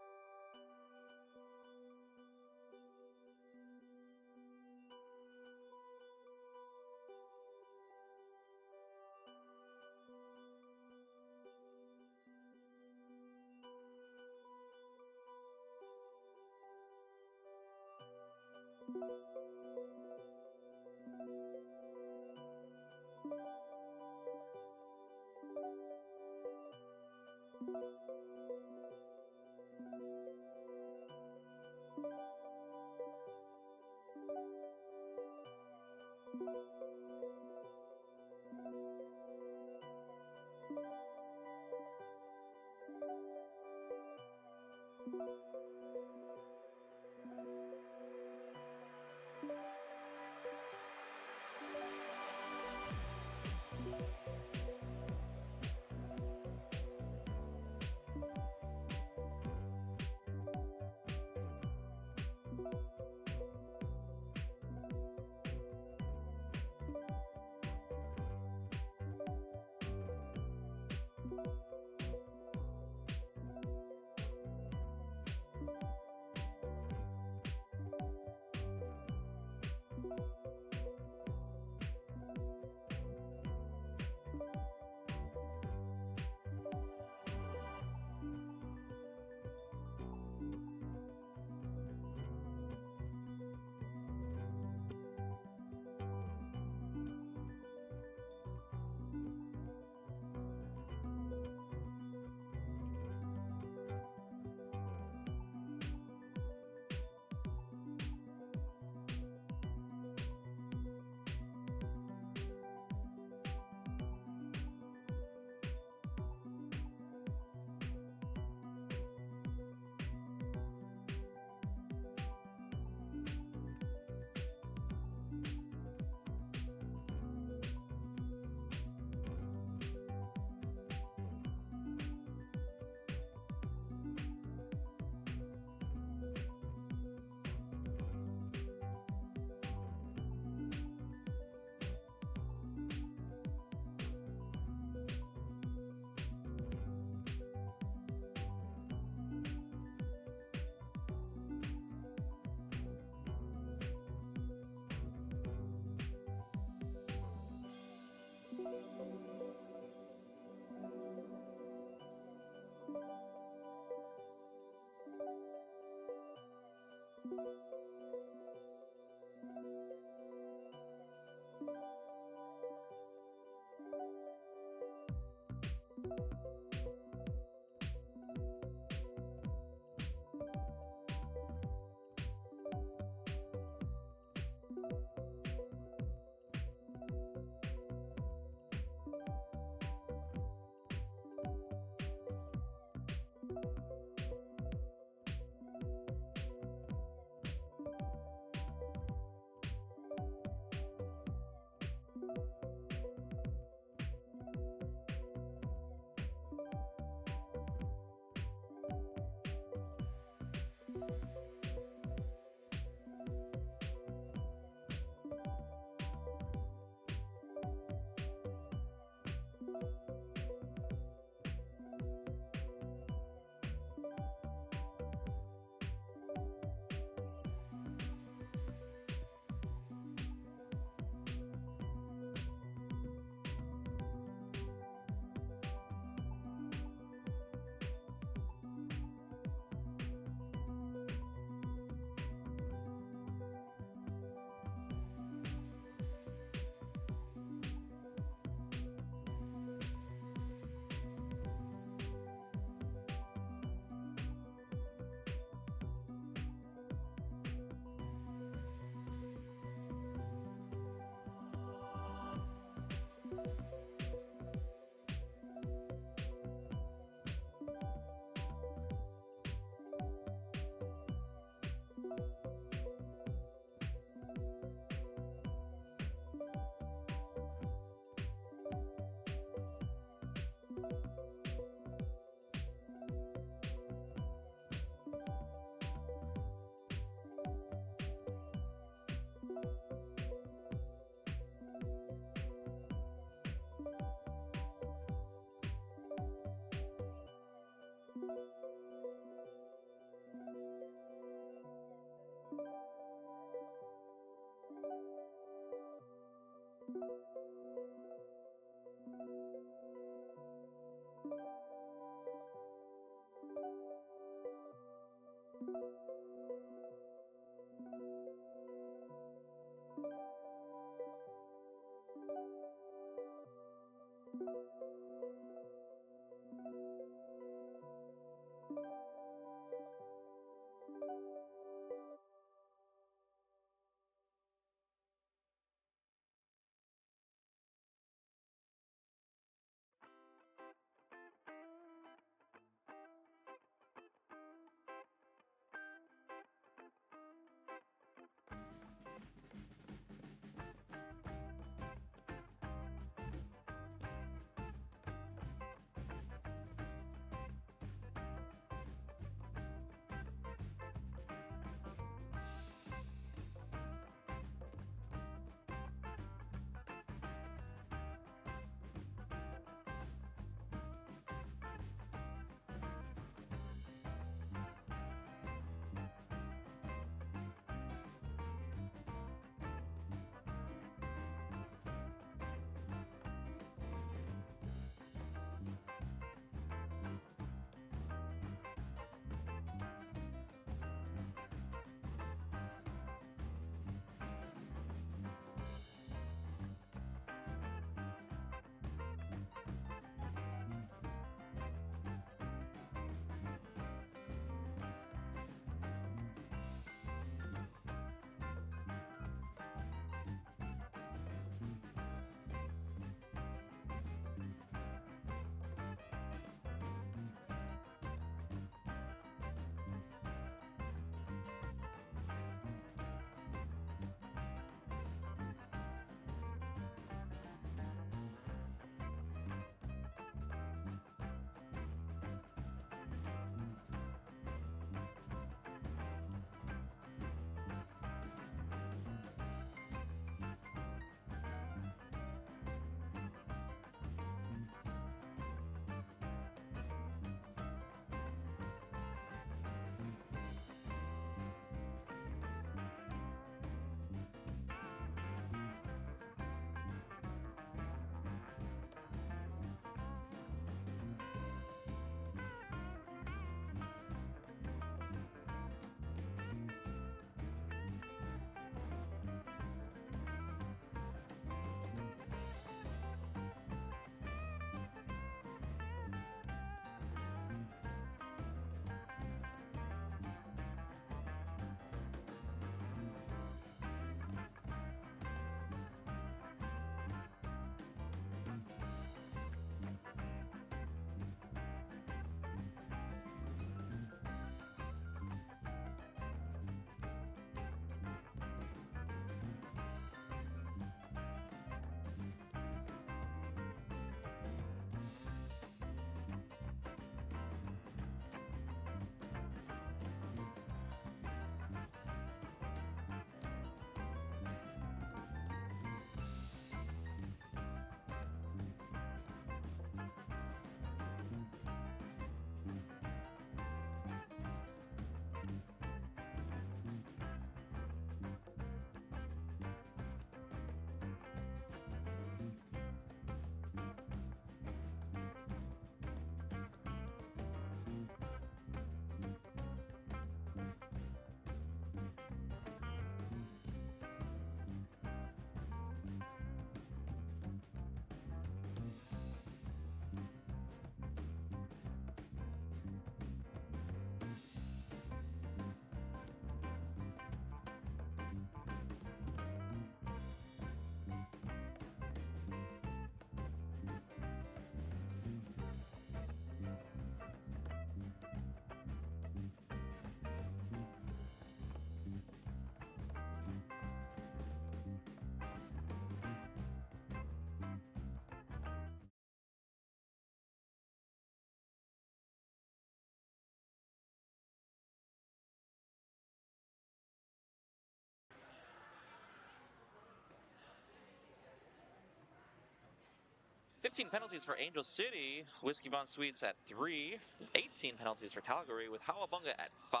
15 penalties for Angel City, Whiskey Von Sweets at 3, 18 penalties for Calgary with Hawabunga at 5.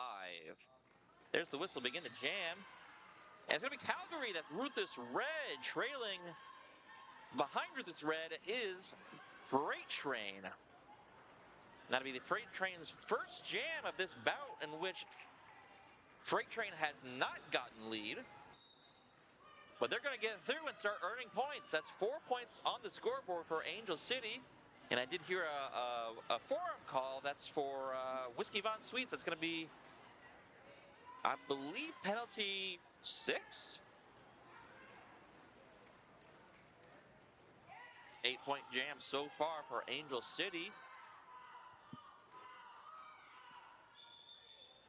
There's the whistle, begin the jam. And it's going to be Calgary, that's Ruthless Red. Trailing behind Ruthless Red is Freight Train. That'll be the Freight Train's first jam of this bout in which Freight Train has not gotten lead. But they're going to get through and start earning points. That's 4 points on the scoreboard for Angel City. And I did hear a forum call. That's for Whiskey Von Sweets. That's going to be, I believe, penalty 6? 8-point jam so far for Angel City.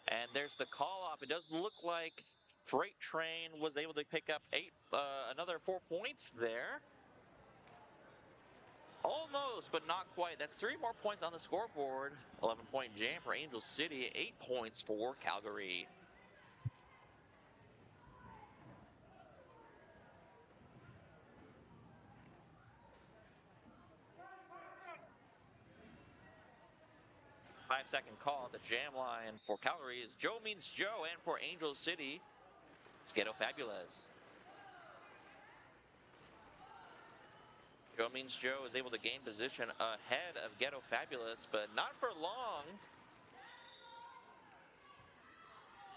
And there's the call off. It does look like Freight Train was able to pick up another 4 points there. Almost, but not quite. That's 3 more points on the scoreboard. 11-point jam for Angel City, 8 points for Calgary. Five-second call. The jam line for Calgary is Joe Means Joe, and for Angel City, it's Ghetto Fabu-lez. Joe Means Joe is able to gain position ahead of Ghetto Fabu-lez, but not for long.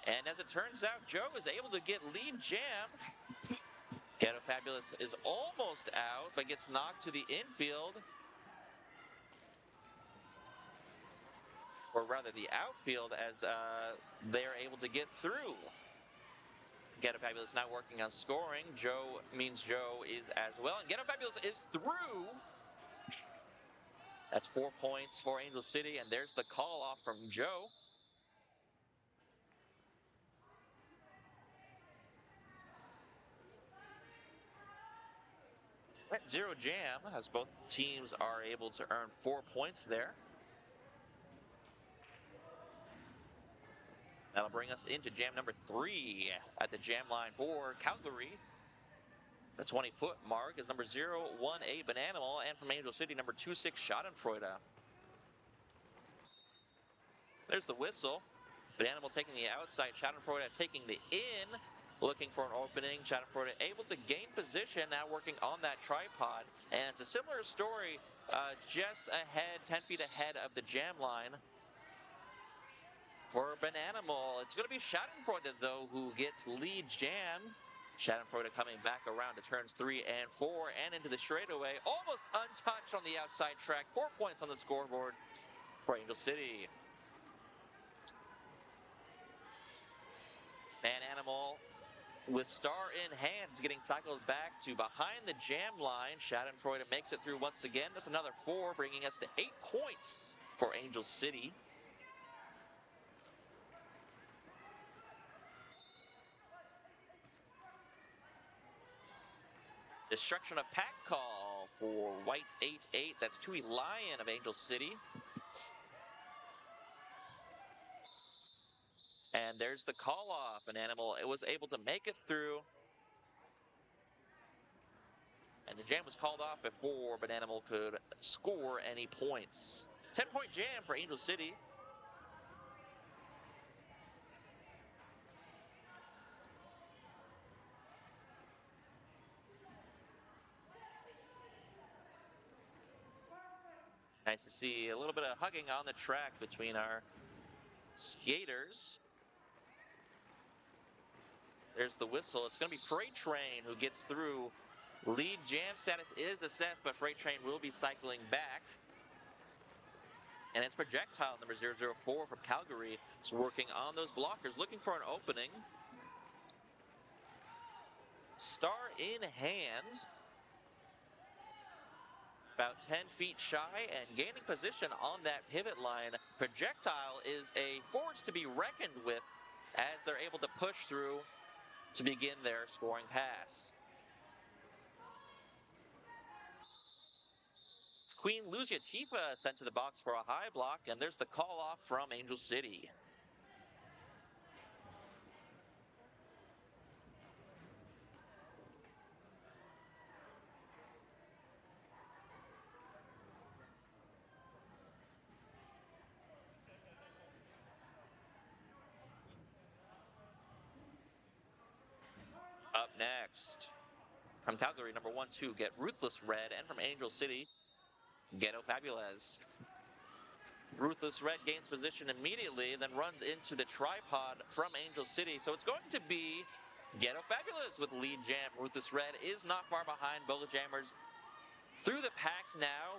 And as it turns out, Joe is able to get lead jam. Ghetto Fabu-lez is almost out, but gets knocked to the infield. Or rather the outfield, as they're able to get through. Ghetto Fabu-lez now working on scoring. Joe Means Joe is as well. And Ghetto Fabu-lez is through. That's 4 points for Angel City. And there's the call off from Joe. At 0 jam, as both teams are able to earn 4 points there. That'll bring us into jam number 3 at the jam line for Calgary. The 20-foot mark is number 018 Bananimal, and from Angel City, number 26 Schadenfreude. There's the whistle. Bananimal taking the outside, Schadenfreude taking the in, looking for an opening. Schadenfreude able to gain position, now working on that tripod. And it's a similar story, just ahead, 10 feet ahead of the jam line. For Bananimal, it's going to be Schadenfreude, though, who gets lead jam. Schadenfreude coming back around to turns 3 and 4 and into the straightaway. Almost untouched on the outside track. 4 points on the scoreboard for Angel City. Bananimal with star in hands getting cycled back to behind the jam line. Schadenfreude makes it through once again. That's another 4, bringing us to 8 points for Angel City. Destruction of pack call for White 8-8. That's Tui Lyon of Angel City. And there's the call off. Bananimal, it was able to make it through. And the jam was called off before Bananimal could score any points. 10-point jam for Angel City. Nice to see a little bit of hugging on the track between our skaters. There's the whistle. It's going to be Freight Train who gets through. Lead jam status is assessed, but Freight Train will be cycling back. And it's Projectile, number 004 from Calgary. Is working on those blockers, looking for an opening. Star in hand. About 10 feet shy and gaining position on that pivot line. Projectile is a force to be reckoned with as they're able to push through to begin their scoring pass. It's Queen Loseyateefa sent to the box for a high block, and there's the call off from Angel City. next. From Calgary, number 1-2, get Ruthless Red, and from Angel City, Ghetto Fabu-lez. Ruthless Red gains position immediately, then runs into the tripod from Angel City. So it's going to be Ghetto Fabu-lez with lead jam. Ruthless Red is not far behind. Both jammers through the pack now.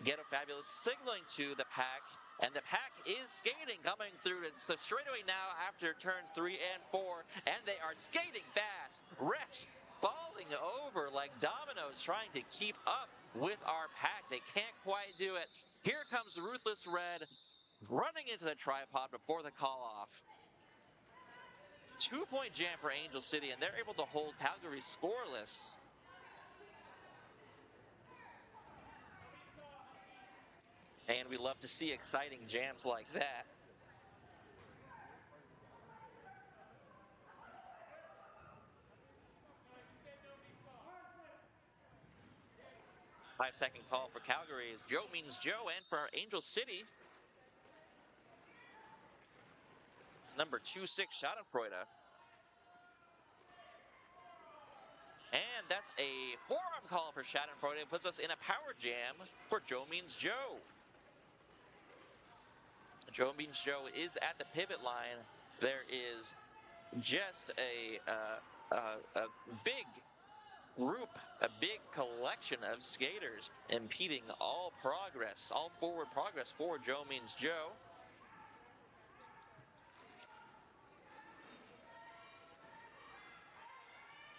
Ghetto Fabu-lez signaling to the pack, and the pack is skating, coming through the straightaway now after turns 3 and 4, and they are skating fast. Refs falling over like dominoes, trying to keep up with our pack. They can't quite do it. Here comes Ruthless Red running into the tripod before the call-off. 2-point jam for Angel City, and they're able to hold Calgary scoreless. And we love to see exciting jams like that. Five-second call for Calgary is Joe Means Joe, and for Angel City, number 2-6, Schadenfreude. And that's a forearm call for Schadenfreude. It puts us in a power jam for Joe Means Joe. Joe Means Joe is at the pivot line. There is just a big group, a big collection of skaters impeding all progress, all forward progress for Joe Means Joe.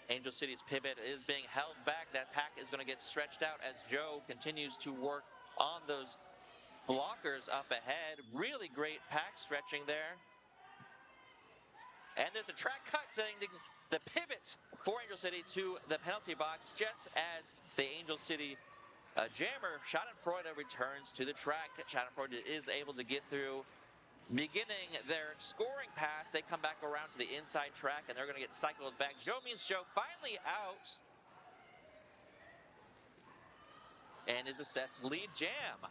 Angel City's pivot is being held back. That pack is going to get stretched out as Joe continues to work on those blockers up ahead. Really great pack stretching there. And there's a track cut sending the pivot for Angel City to the penalty box, just as the Angel City jammer, Schadenfreude, returns to the track. Schadenfreude is able to get through. Beginning their scoring pass, they come back around to the inside track, and they're going to get cycled back. Joe Means Joe finally out, and is assessed lead jam.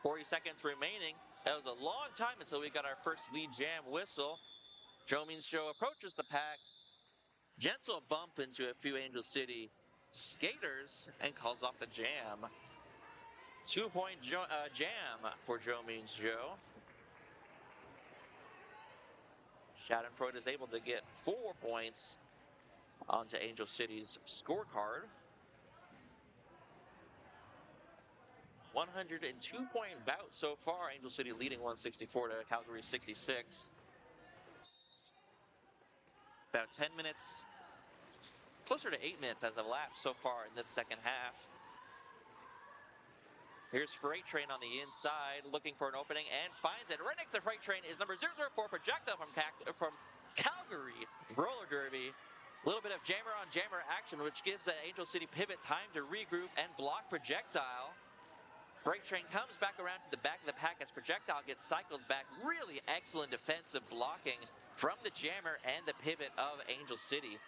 .40 seconds remaining. That was a long time until we got our first lead jam whistle. Joe Means Joe approaches the pack. Gentle bump into a few Angel City skaters and calls off the jam. 2-point jam for Joe Means Joe. Schadenfreude is able to get 4 points onto Angel City's scorecard. 102-point bout so far. Angel City leading 164 to Calgary 66. About 10 minutes, closer to 8 minutes has elapsed so far in this second half. Here's Freight Train on the inside, looking for an opening and finds it. Right next to Freight Train is number 004, Projectile from Calgary Roller Derby. A little bit of jammer on jammer action, which gives the Angel City pivot time to regroup and block Projectile. Freight Train comes back around to the back of the pack as Projectile gets cycled back. Really excellent defensive blocking from the jammer and the pivot of Angel City.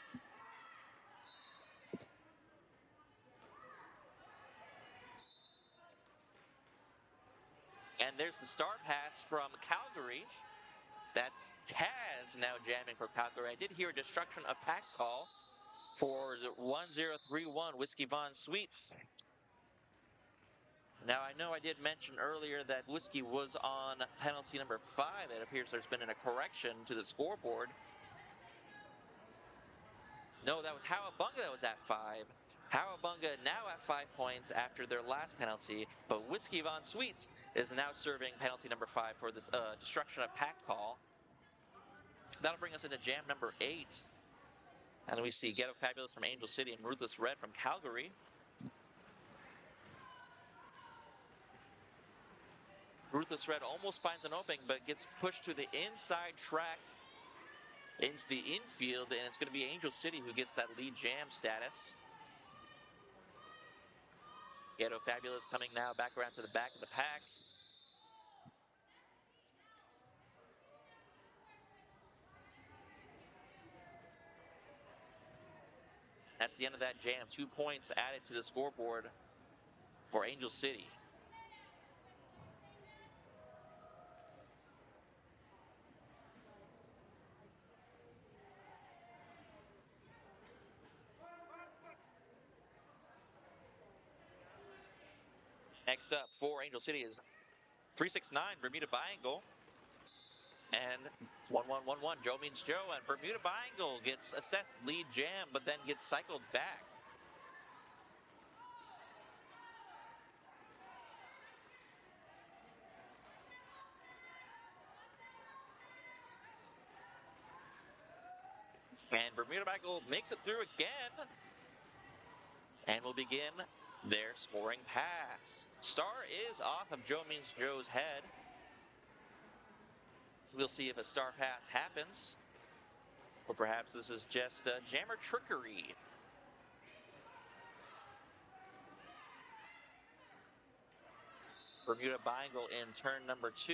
And there's the star pass from Calgary. That's Taz now jamming for Calgary. I did hear a destruction of pack call for 1031 Whiskey Von Sweets. Now, I know I did mention earlier that Whiskey was on penalty number 5. It appears there's been a correction to the scoreboard. No, that was Hawabunga that was at 5. Hawabunga now at 5 points after their last penalty, but Whiskey Von Sweets is now serving penalty number 5 for this destruction of pack call. That'll bring us into jam number 8. And we see Ghetto Fabu-lez from Angel City and Ruthless Red from Calgary. Ruthless Red almost finds an opening, but gets pushed to the inside track into the infield, and it's going to be Angel City who gets that lead jam status. Ghetto Fabu-lez coming now back around to the back of the pack. That's the end of that jam. 2 points added to the scoreboard for Angel City. Next up for Angel City is 369 Bermuda Biangle. And 1-1-1-1, Joe means Joe, and Bermuda Biangle gets assessed lead jam, but then gets cycled back. And Bermuda Biangle makes it through again. And will begin their scoring pass. Star is off of Joe means Joe's head. We'll see if a star pass happens. Or perhaps this is just jammer trickery. Bermuda Biangle in turn number 2.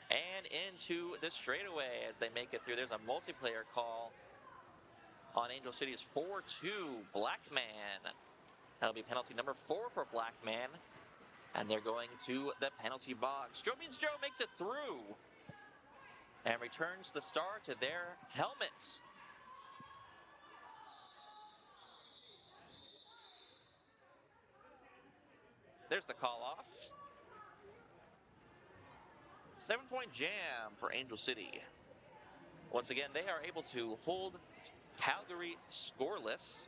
And into the straightaway as they make it through. There's a multiplayer call on Angel City's 4-2 Blackman. That'll be penalty number 4 for Blackman. And they're going to the penalty box. Joe means Joe makes it through. And returns the star to their helmet. There's the call off. 7-point jam for Angel City. Once again, they are able to hold Calgary scoreless.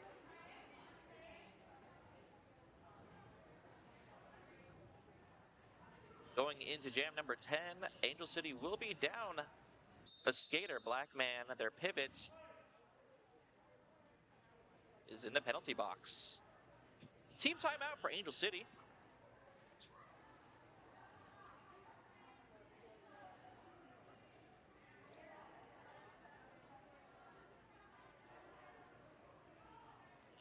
Going into jam number 10, Angel City will be down a skater. Blackman, their pivot, is in the penalty box. Team timeout for Angel City.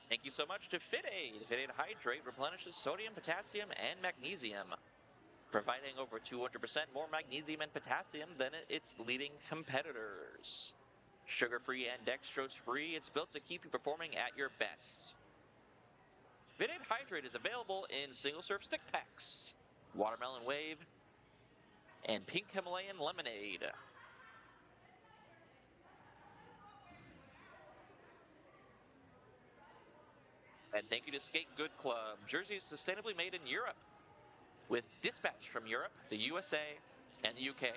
Thank you so much to FitAid. FitAid Hydrate replenishes sodium, potassium, and magnesium, providing over 200% more magnesium and potassium than its leading competitors. Sugar-free and dextrose-free, it's built to keep you performing at your best. FitAid Hydrate is available in single-serve stick packs, Watermelon Wave, and Pink Himalayan Lemonade. And thank you to Skate Good Club, jerseys sustainably made in Europe, with dispatch from Europe, the USA, and the UK.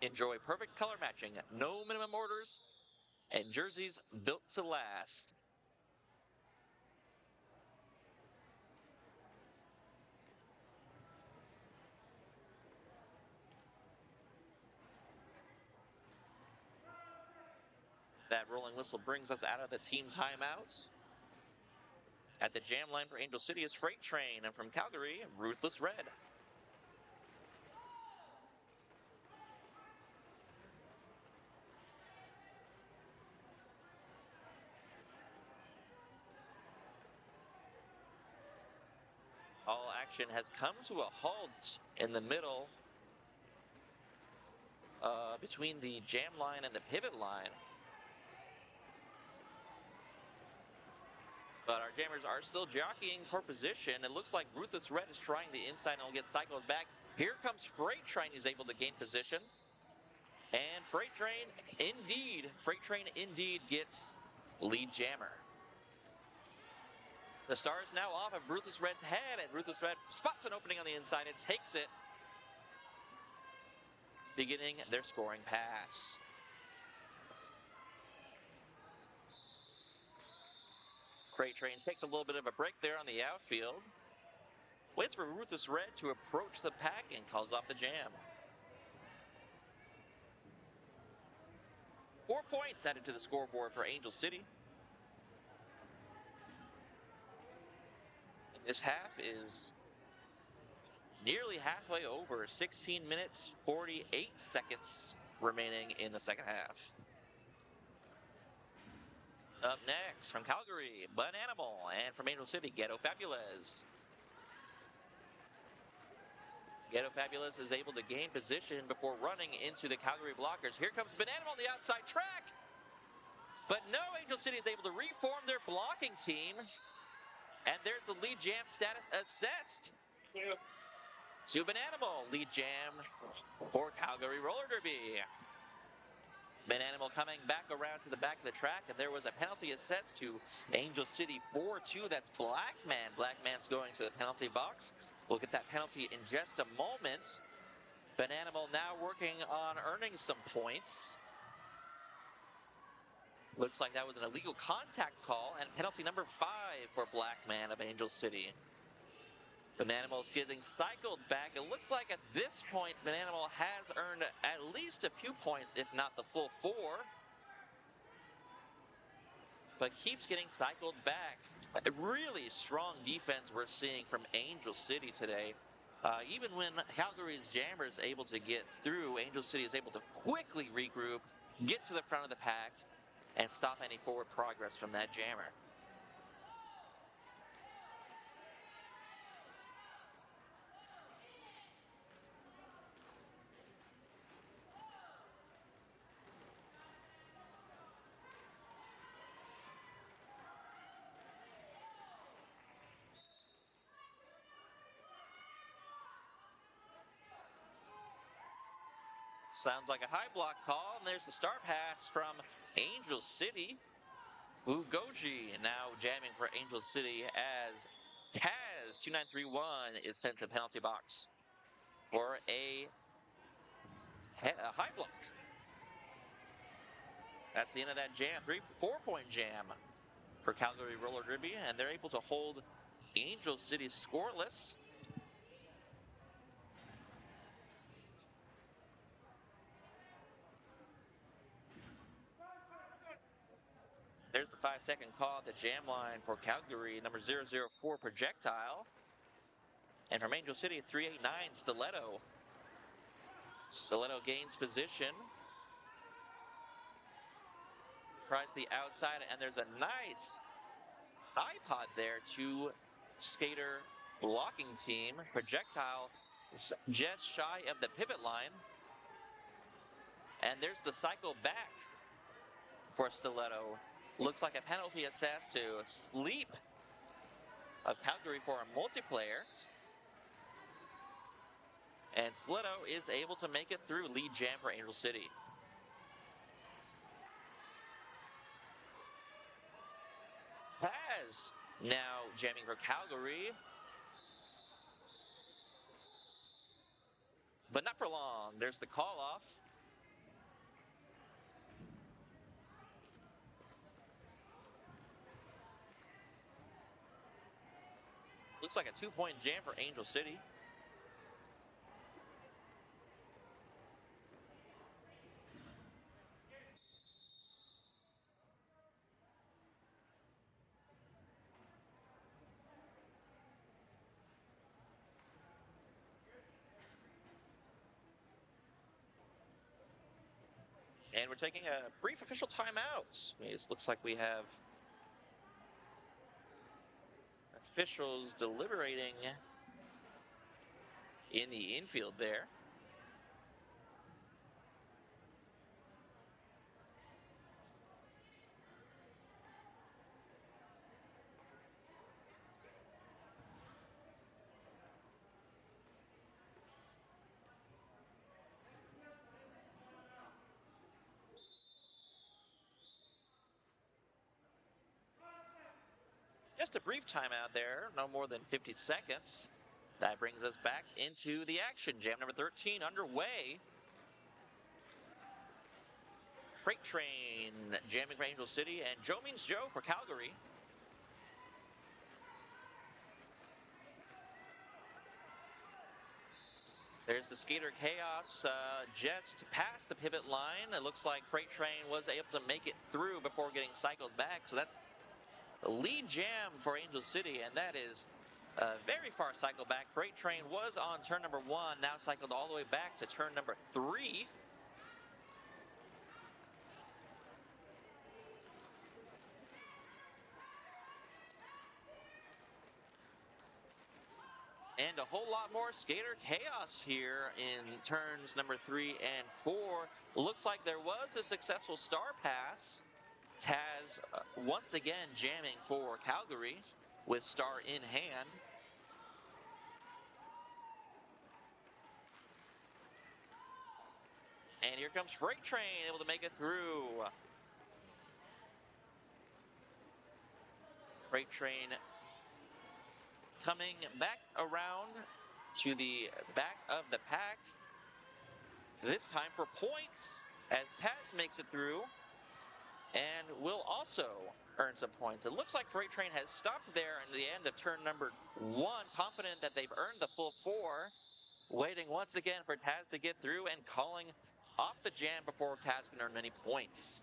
Enjoy perfect color matching, no minimum orders, and jerseys built to last. That rolling whistle brings us out of the team timeout. At the jam line for Angel City is Freight Train, and from Calgary, Ruthless Red. All action has come to a halt in the middle between the jam line and the pivot line. But our jammers are still jockeying for position. It looks like Ruthless Red is trying the inside and will get cycled back. Here comes Freight Train, who's able to gain position. And Freight Train indeed gets lead jammer. The star is now off of Ruthless Red's head, and Ruthless Red spots an opening on the inside and takes it, beginning their scoring pass. Freight Train takes a little bit of a break there on the outfield. Waits for Ruthless Red to approach the pack and calls off the jam. 4 points added to the scoreboard for Angel City. This half is nearly halfway over. 16 minutes, 48 seconds remaining in the second half. Up next, from Calgary, Bananimal, and from Angel City, Ghetto Fabu-lez. Ghetto Fabu-lez is able to gain position before running into the Calgary blockers. Here comes Bananimal on the outside track. But no, Angel City is able to reform their blocking team. And there's the lead jam status assessed to Bananimal. Lead jam for Calgary Roller Derby. Bananimal coming back around to the back of the track, and there was a penalty assessed to Angel City 4-2. That's Blackman. Blackman's going to the penalty box. We'll get that penalty in just a moment. Bananimal now working on earning some points. Looks like that was an illegal contact call, and penalty number 5 for Blackman of Angel City. Bananimal's getting cycled back. It looks like at this point, Bananimal has earned at least a few points, if not the full 4. But keeps getting cycled back. A really strong defense we're seeing from Angel City today. Even when Calgary's Jammer is able to get through, Angel City is able to quickly regroup, get to the front of the pack, and stop any forward progress from that Jammer. Sounds like a high block call, and there's the star pass from Angel City. Gogi now jamming for Angel City as Taz2931 is sent to the penalty box for a high block. That's the end of that jam. 4-point jam for Calgary Roller Derby, and they're able to hold Angel City scoreless. There's the 5-second call at the jam line for Calgary, number 004 Projectile. And from Angel City, 389 Stiletto. Stiletto gains position. Tries the outside, and there's a nice iPod there to skater blocking team. Projectile just shy of the pivot line. And there's the cycle back for Stiletto. Looks like a penalty assessed to sleep of Calgary for a multiplayer. And Stiletto is able to make it through lead jam for Angel City. Has now jamming for Calgary. But not for long. There's the call off. Looks like a 2-point jam for Angel City. And we're taking a brief official timeout. It looks like we have officials deliberating in the infield there. Just a brief timeout there, no more than 50 seconds. That brings us back into the action. Jam number 13 underway. Freight Train jamming for Angel City, and Joe Means Joe for Calgary. There's the Skater Chaos just past the pivot line. It looks like Freight Train was able to make it through before getting cycled back. So that's the lead jam for Angel City, and that is a very far cycle back. Freight Train was on turn number 1, now cycled all the way back to turn number 3. And a whole lot more Skater Chaos here in turns number 3 and 4. Looks like there was a successful star pass. Taz once again jamming for Calgary with star in hand. and here comes Freight Train, able to make it through. Freight Train coming back around to the back of the pack. This time for points, as Taz makes it through and will also earn some points. It looks like Freight Train has stopped there in the end of turn number 1, confident that they've earned the full 4. Waiting once again for Taz to get through and calling off the jam before Taz can earn many points.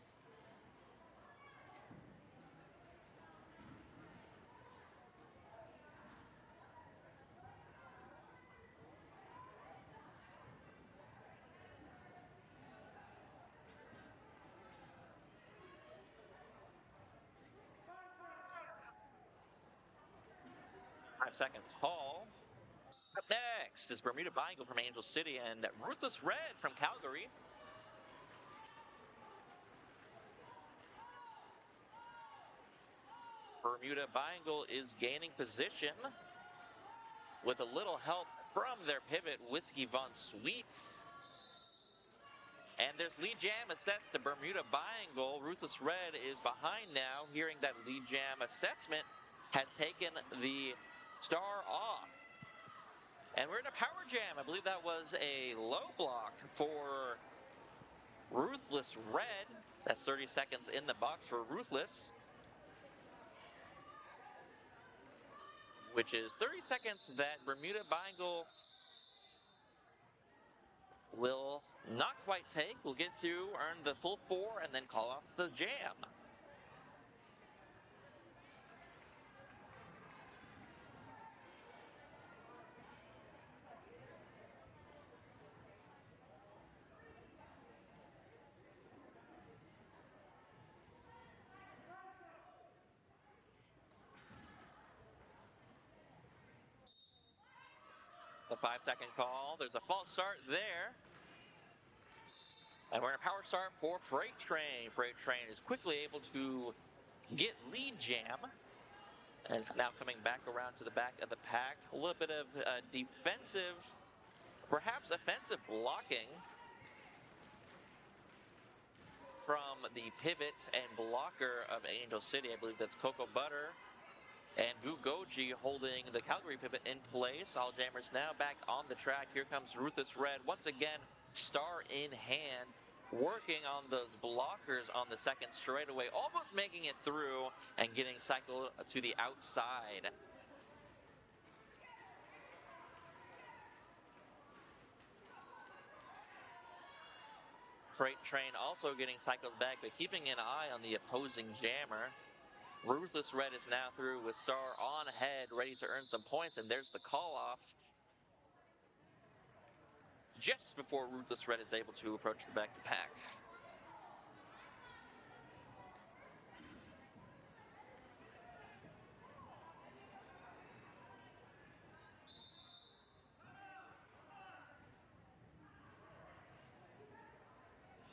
Second call. Up next is Bermuda Biangle from Angel City and Ruthless Red from Calgary. Bermuda Biangle is gaining position with a little help from their pivot, Whiskey Von Sweets. And there's lead jam assessed to Bermuda Biangle. Ruthless Red is behind now, hearing that lead jam assessment has taken the star off. And we're in a power jam. I believe that was a low block for Ruthless Red. That's 30 seconds in the box for Ruthless, which is 30 seconds that Bermuda Biangle will not quite take. We'll get through, earn the full 4, and then call off the jam. The 5-second call. There's a false start there. And we're in a power start for Freight Train. Freight Train is quickly able to get lead jam. And it's now coming back around to the back of the pack. A little bit of defensive, perhaps offensive blocking from the pivots and blocker of Angel City. I believe that's Coco Butther and Gogi holding the Calgary pivot in place. All jammers now back on the track. Here comes Ruthless Red once again, star in hand, working on those blockers on the second straightaway, almost making it through and getting cycled to the outside. Freight Train also getting cycled back, but keeping an eye on the opposing jammer. Ruthless Red is now through with star on ahead, ready to earn some points, and there's the call-off just before Ruthless Red is able to approach the back of the pack.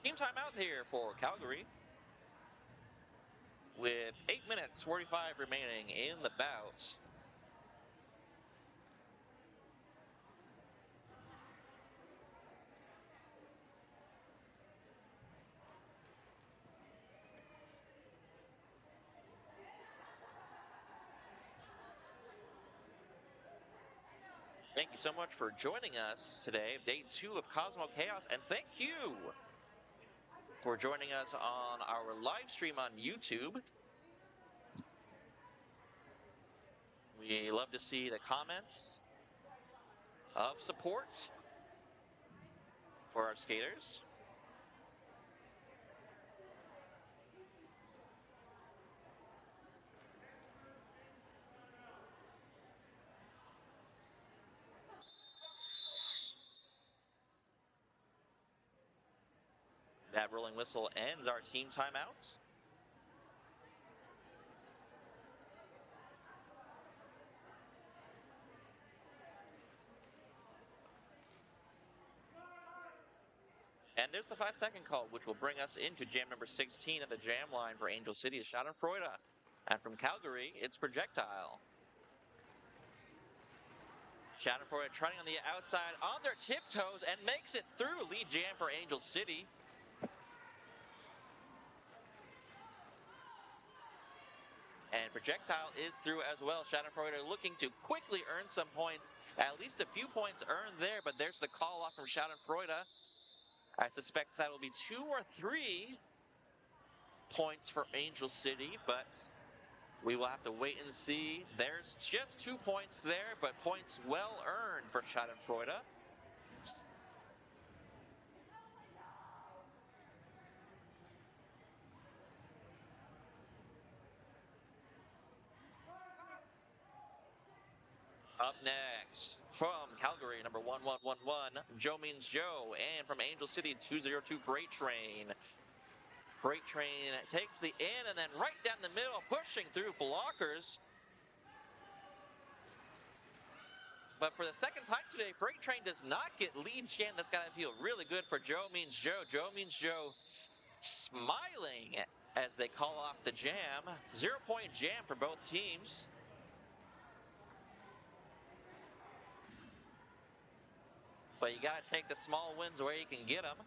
Team timeout here for Calgary, with 8 minutes 45 remaining in the bout. Thank you so much for joining us today, day 2 of Cosmo Chaos, and thank you for joining us on our live stream on YouTube. We love to see the comments of support for our skaters. That rolling whistle ends our team timeout. And there's the 5-second call, which will bring us into jam number 16 of the jam line for Angel City is Schadenfreude. And from Calgary, it's Projectile. Schadenfreude trying on the outside on their tiptoes and makes it through. Lead jam for Angel City. And Projectile is through as well. Schadenfreude looking to quickly earn some points. At least a few points earned there, but there's the call off from Schadenfreude. I suspect that'll be 2 or 3 points for Angel City, but we will have to wait and see. There's just 2 points there, but points well earned for Schadenfreude. Up next, from Calgary, number 1111, Joe Means Joe, and from Angel City, 202 Freight Train. Freight Train takes the in and then right down the middle, pushing through blockers. But for the second time today, Freight Train does not get lead jam. That's got to feel really good for Joe Means Joe. Joe Means Joe smiling as they call off the jam. 0-point jam for both teams. But you got to take the small wins where you can get them.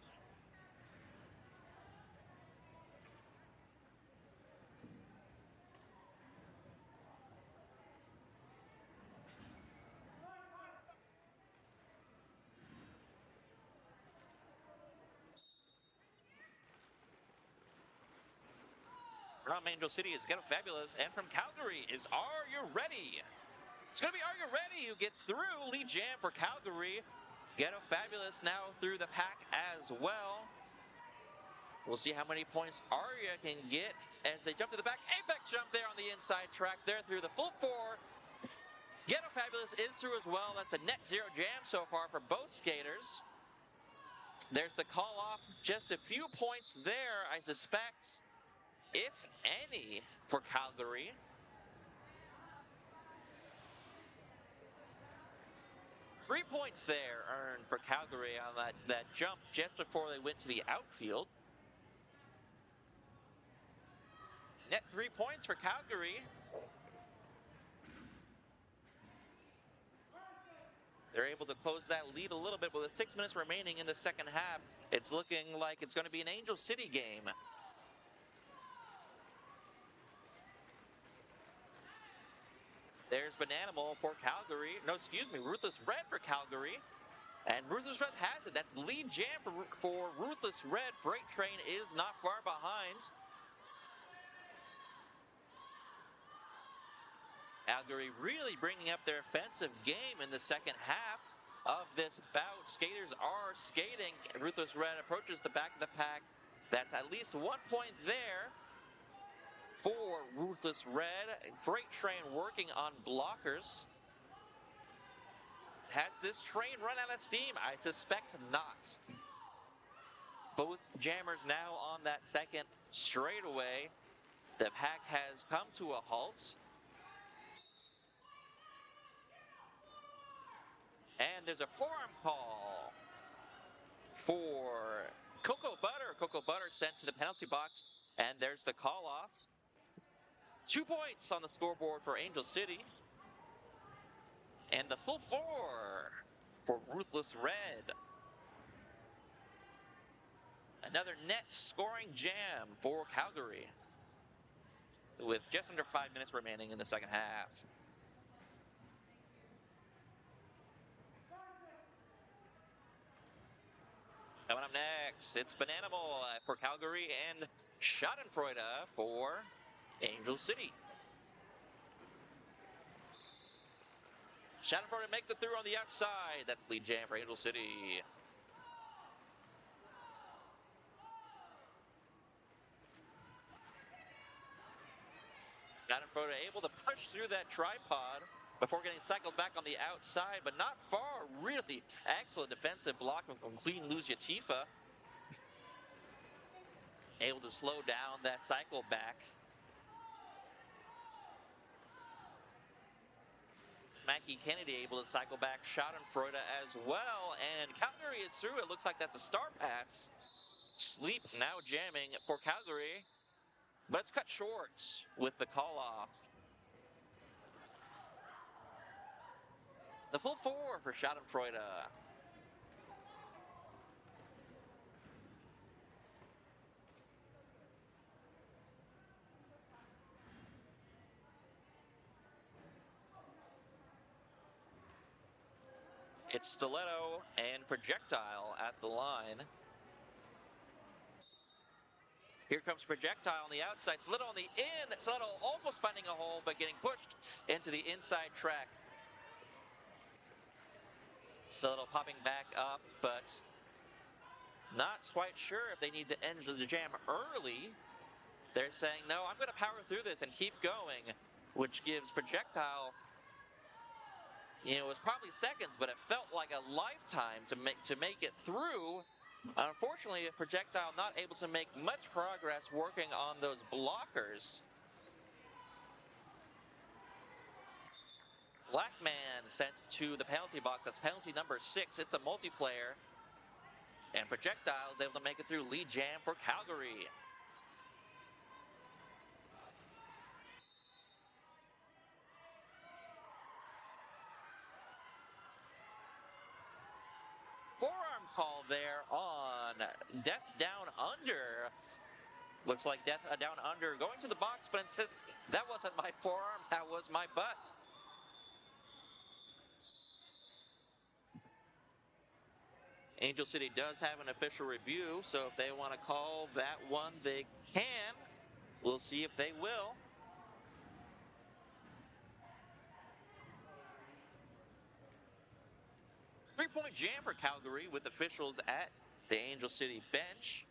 From Angel City is Ghetto Fabu-lez, and from Calgary is Arya Ready. It's going to be Arya Ready who gets through. Lead jam for Calgary. Ghetto Fabu-lez now through the pack as well. We'll see how many points Arya can get as they jump to the back. Apex jump there on the inside track. They're through the full 4. Ghetto Fabu-lez is through as well. That's a net 0 jam so far for both skaters. There's the call off. Just a few points there, I suspect, if any, for Calgary. Three points there earned for Calgary on that jump just before they went to the outfield. Net 3 points for Calgary. They're able to close that lead a little bit with 6 minutes remaining in the second half. It's looking like it's going to be an Angel City game. There's Bananimal for Calgary. No, excuse me, Ruthless Red for Calgary. And Ruthless Red has it. That's lead jam for Ruthless Red. Freight Train is not far behind. Calgary really bringing up their offensive game in the second half of this bout. Skaters are skating. Ruthless Red approaches the back of the pack. That's at least 1 point there for Ruthless Red. Freight Train working on blockers. Has this train run out of steam? I suspect not. Both jammers now on that second straightaway. The pack has come to a halt. And there's a forearm call for Coco Butther. Coco Butther sent to the penalty box. And there's the call off. 2 points on the scoreboard for Angel City. And the full 4 for Ruthless Red. Another net scoring jam for Calgary with just under 5 minutes remaining in the second half. Coming up next, it's Bananimal for Calgary and Schadenfreude for Angel City. Schadenfreude makes it through on the outside. That's lead jam for Angel City. Schadenfreude able to push through that tripod before getting cycled back on the outside, but not far. Really excellent defensive blocking from clean Loseyateefa. Able to slow down that cycle back. Smackie Kennedy able to cycle back Schadenfreude as well. And Calgary is through. It looks like that's a star pass. Sleep now jamming for Calgary. But it's cut short with the call off. The full 4 for Schadenfreude. It's Stiletto and Projectile at the line. Here comes Projectile on the outside, Stiletto on the in. Stiletto almost finding a hole, but getting pushed into the inside track. Stiletto popping back up, but not quite sure if they need to end the jam early. They're saying, no, I'm going to power through this and keep going, which gives Projectile, it was probably seconds, but it felt like a lifetime to make it through. Unfortunately, Projectile not able to make much progress working on those blockers. Blackman sent to the penalty box. That's penalty number 6. It's a multiplayer. And Projectile is able to make it through lead jam for Calgary. Forearm call there on Death Down Under. Looks like Death Down Under going to the box, but insists that wasn't my forearm, that was my butt. Angel City does have an official review, so if they want to call that one, they can. We'll see if they will. Three-point jam for Calgary with officials at the Angel City bench.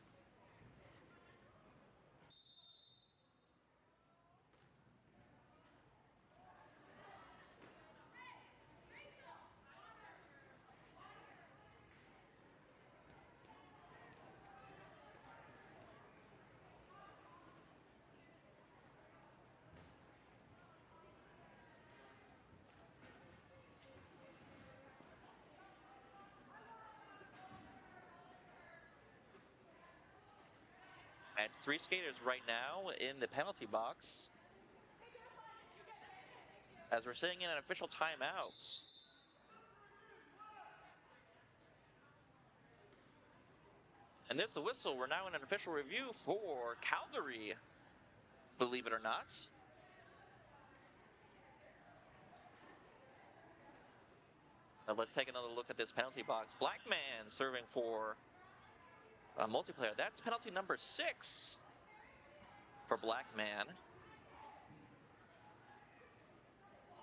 It's 3 skaters right now in the penalty box, as we're sitting in an official timeout. And there's the whistle. We're now in an official review for Calgary, believe it or not. Now let's take another look at this penalty box. Blackman serving for a multiplayer. That's penalty number 6 for Blackman.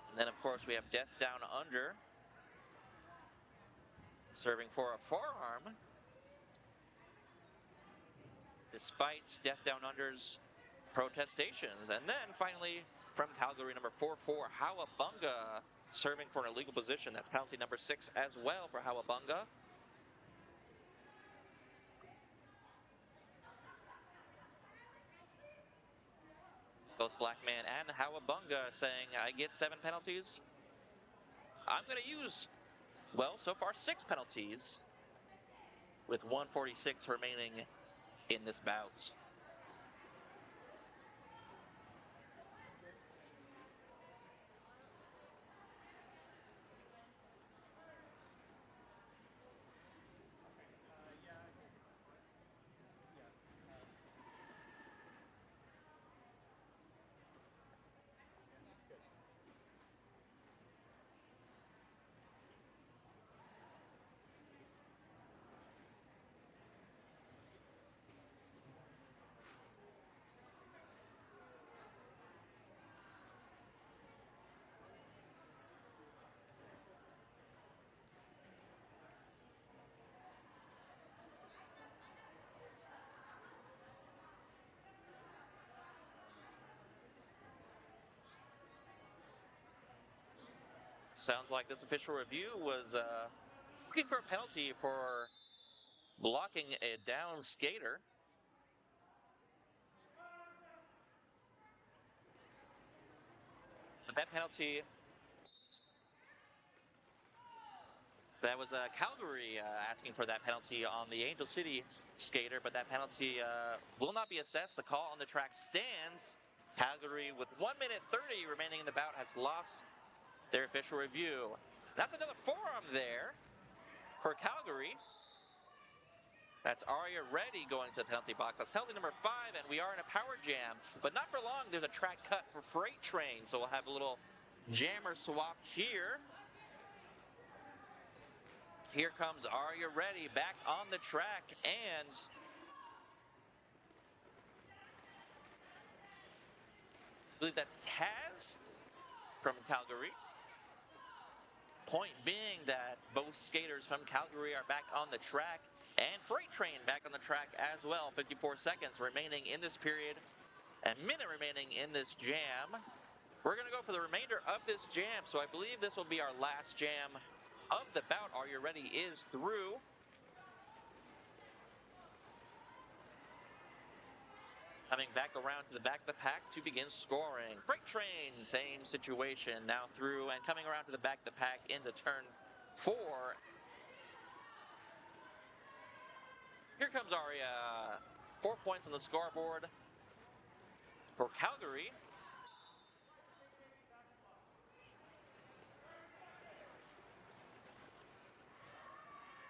And then, of course, we have Death Down Under serving for a forearm. Despite Death Down Under's protestations. And then, finally, from Calgary, number 4-4, Hawabunga serving for an illegal position. That's penalty number 6 as well for Hawabunga. Both Blackman and Hawabunga saying, I get 7 penalties. I'm going to use, well, so far 6 penalties with 1:46 remaining in this bout. Sounds like this official review was looking for a penalty for blocking a down skater. But that penalty, that was Calgary asking for that penalty on the Angel City skater, but that penalty will not be assessed. The call on the track stands. Calgary, with 1 minute 30 remaining in the bout, has lost their official review. That's another forearm there for Calgary. That's Arya Ready going to the penalty box. That's penalty number 5, and we are in a power jam. But not for long. There's a track cut for Freight Train, so we'll have a little jammer swap here. Here comes Arya Ready back on the track, and I believe that's Taz from Calgary. Point being that both skaters from Calgary are back on the track, and Freight Train back on the track as well. 54 seconds remaining in this period, a minute remaining in this jam. We're going to go for the remainder of this jam, so I believe this will be our last jam of the bout. Are you ready? Is through. Coming back around to the back of the pack to begin scoring. Freight Train, same situation, now through and coming around to the back of the pack into turn 4. Here comes Arya. 4 points on the scoreboard for Calgary.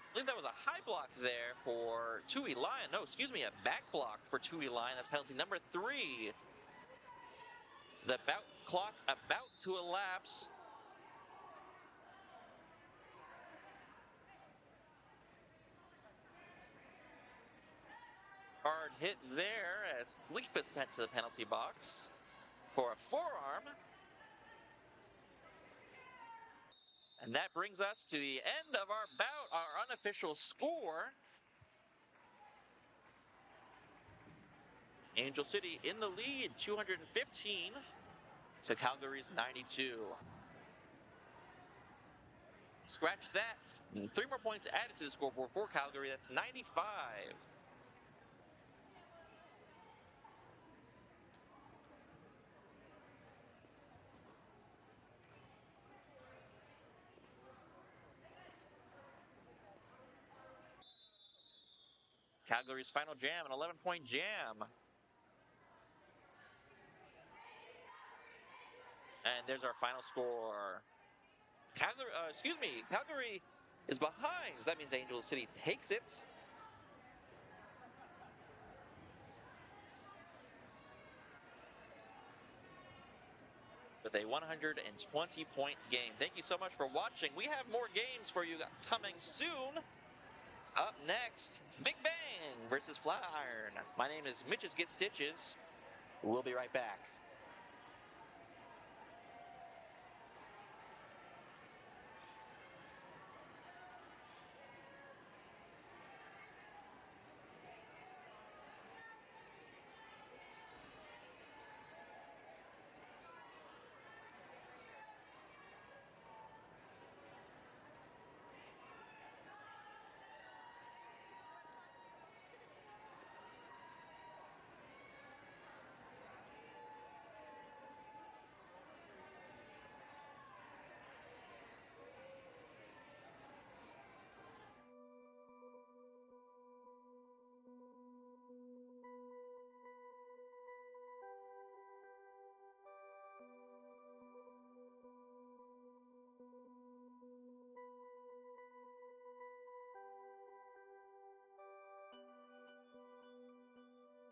I believe that was a high block there for Tui Lyon. No, excuse me, a back block for Tui Lyon. That's penalty number 3. The bout clock about to elapse. Hard hit there as Sleep is sent to the penalty box for a forearm. And that brings us to the end of our bout, our unofficial score. Angel City in the lead, 215 to Calgary's 92. Scratch that. 3 more points added to the scoreboard for Calgary. That's 95. Calgary's final jam, an 11-point jam. And there's our final score. Calgary is behind, so that means Angel City takes it. With a 120-point game. Thank you so much for watching. We have more games for you coming soon. Up next, Big Bang versus Flatiron. My name is Mitch's Get Stitches. We'll be right back.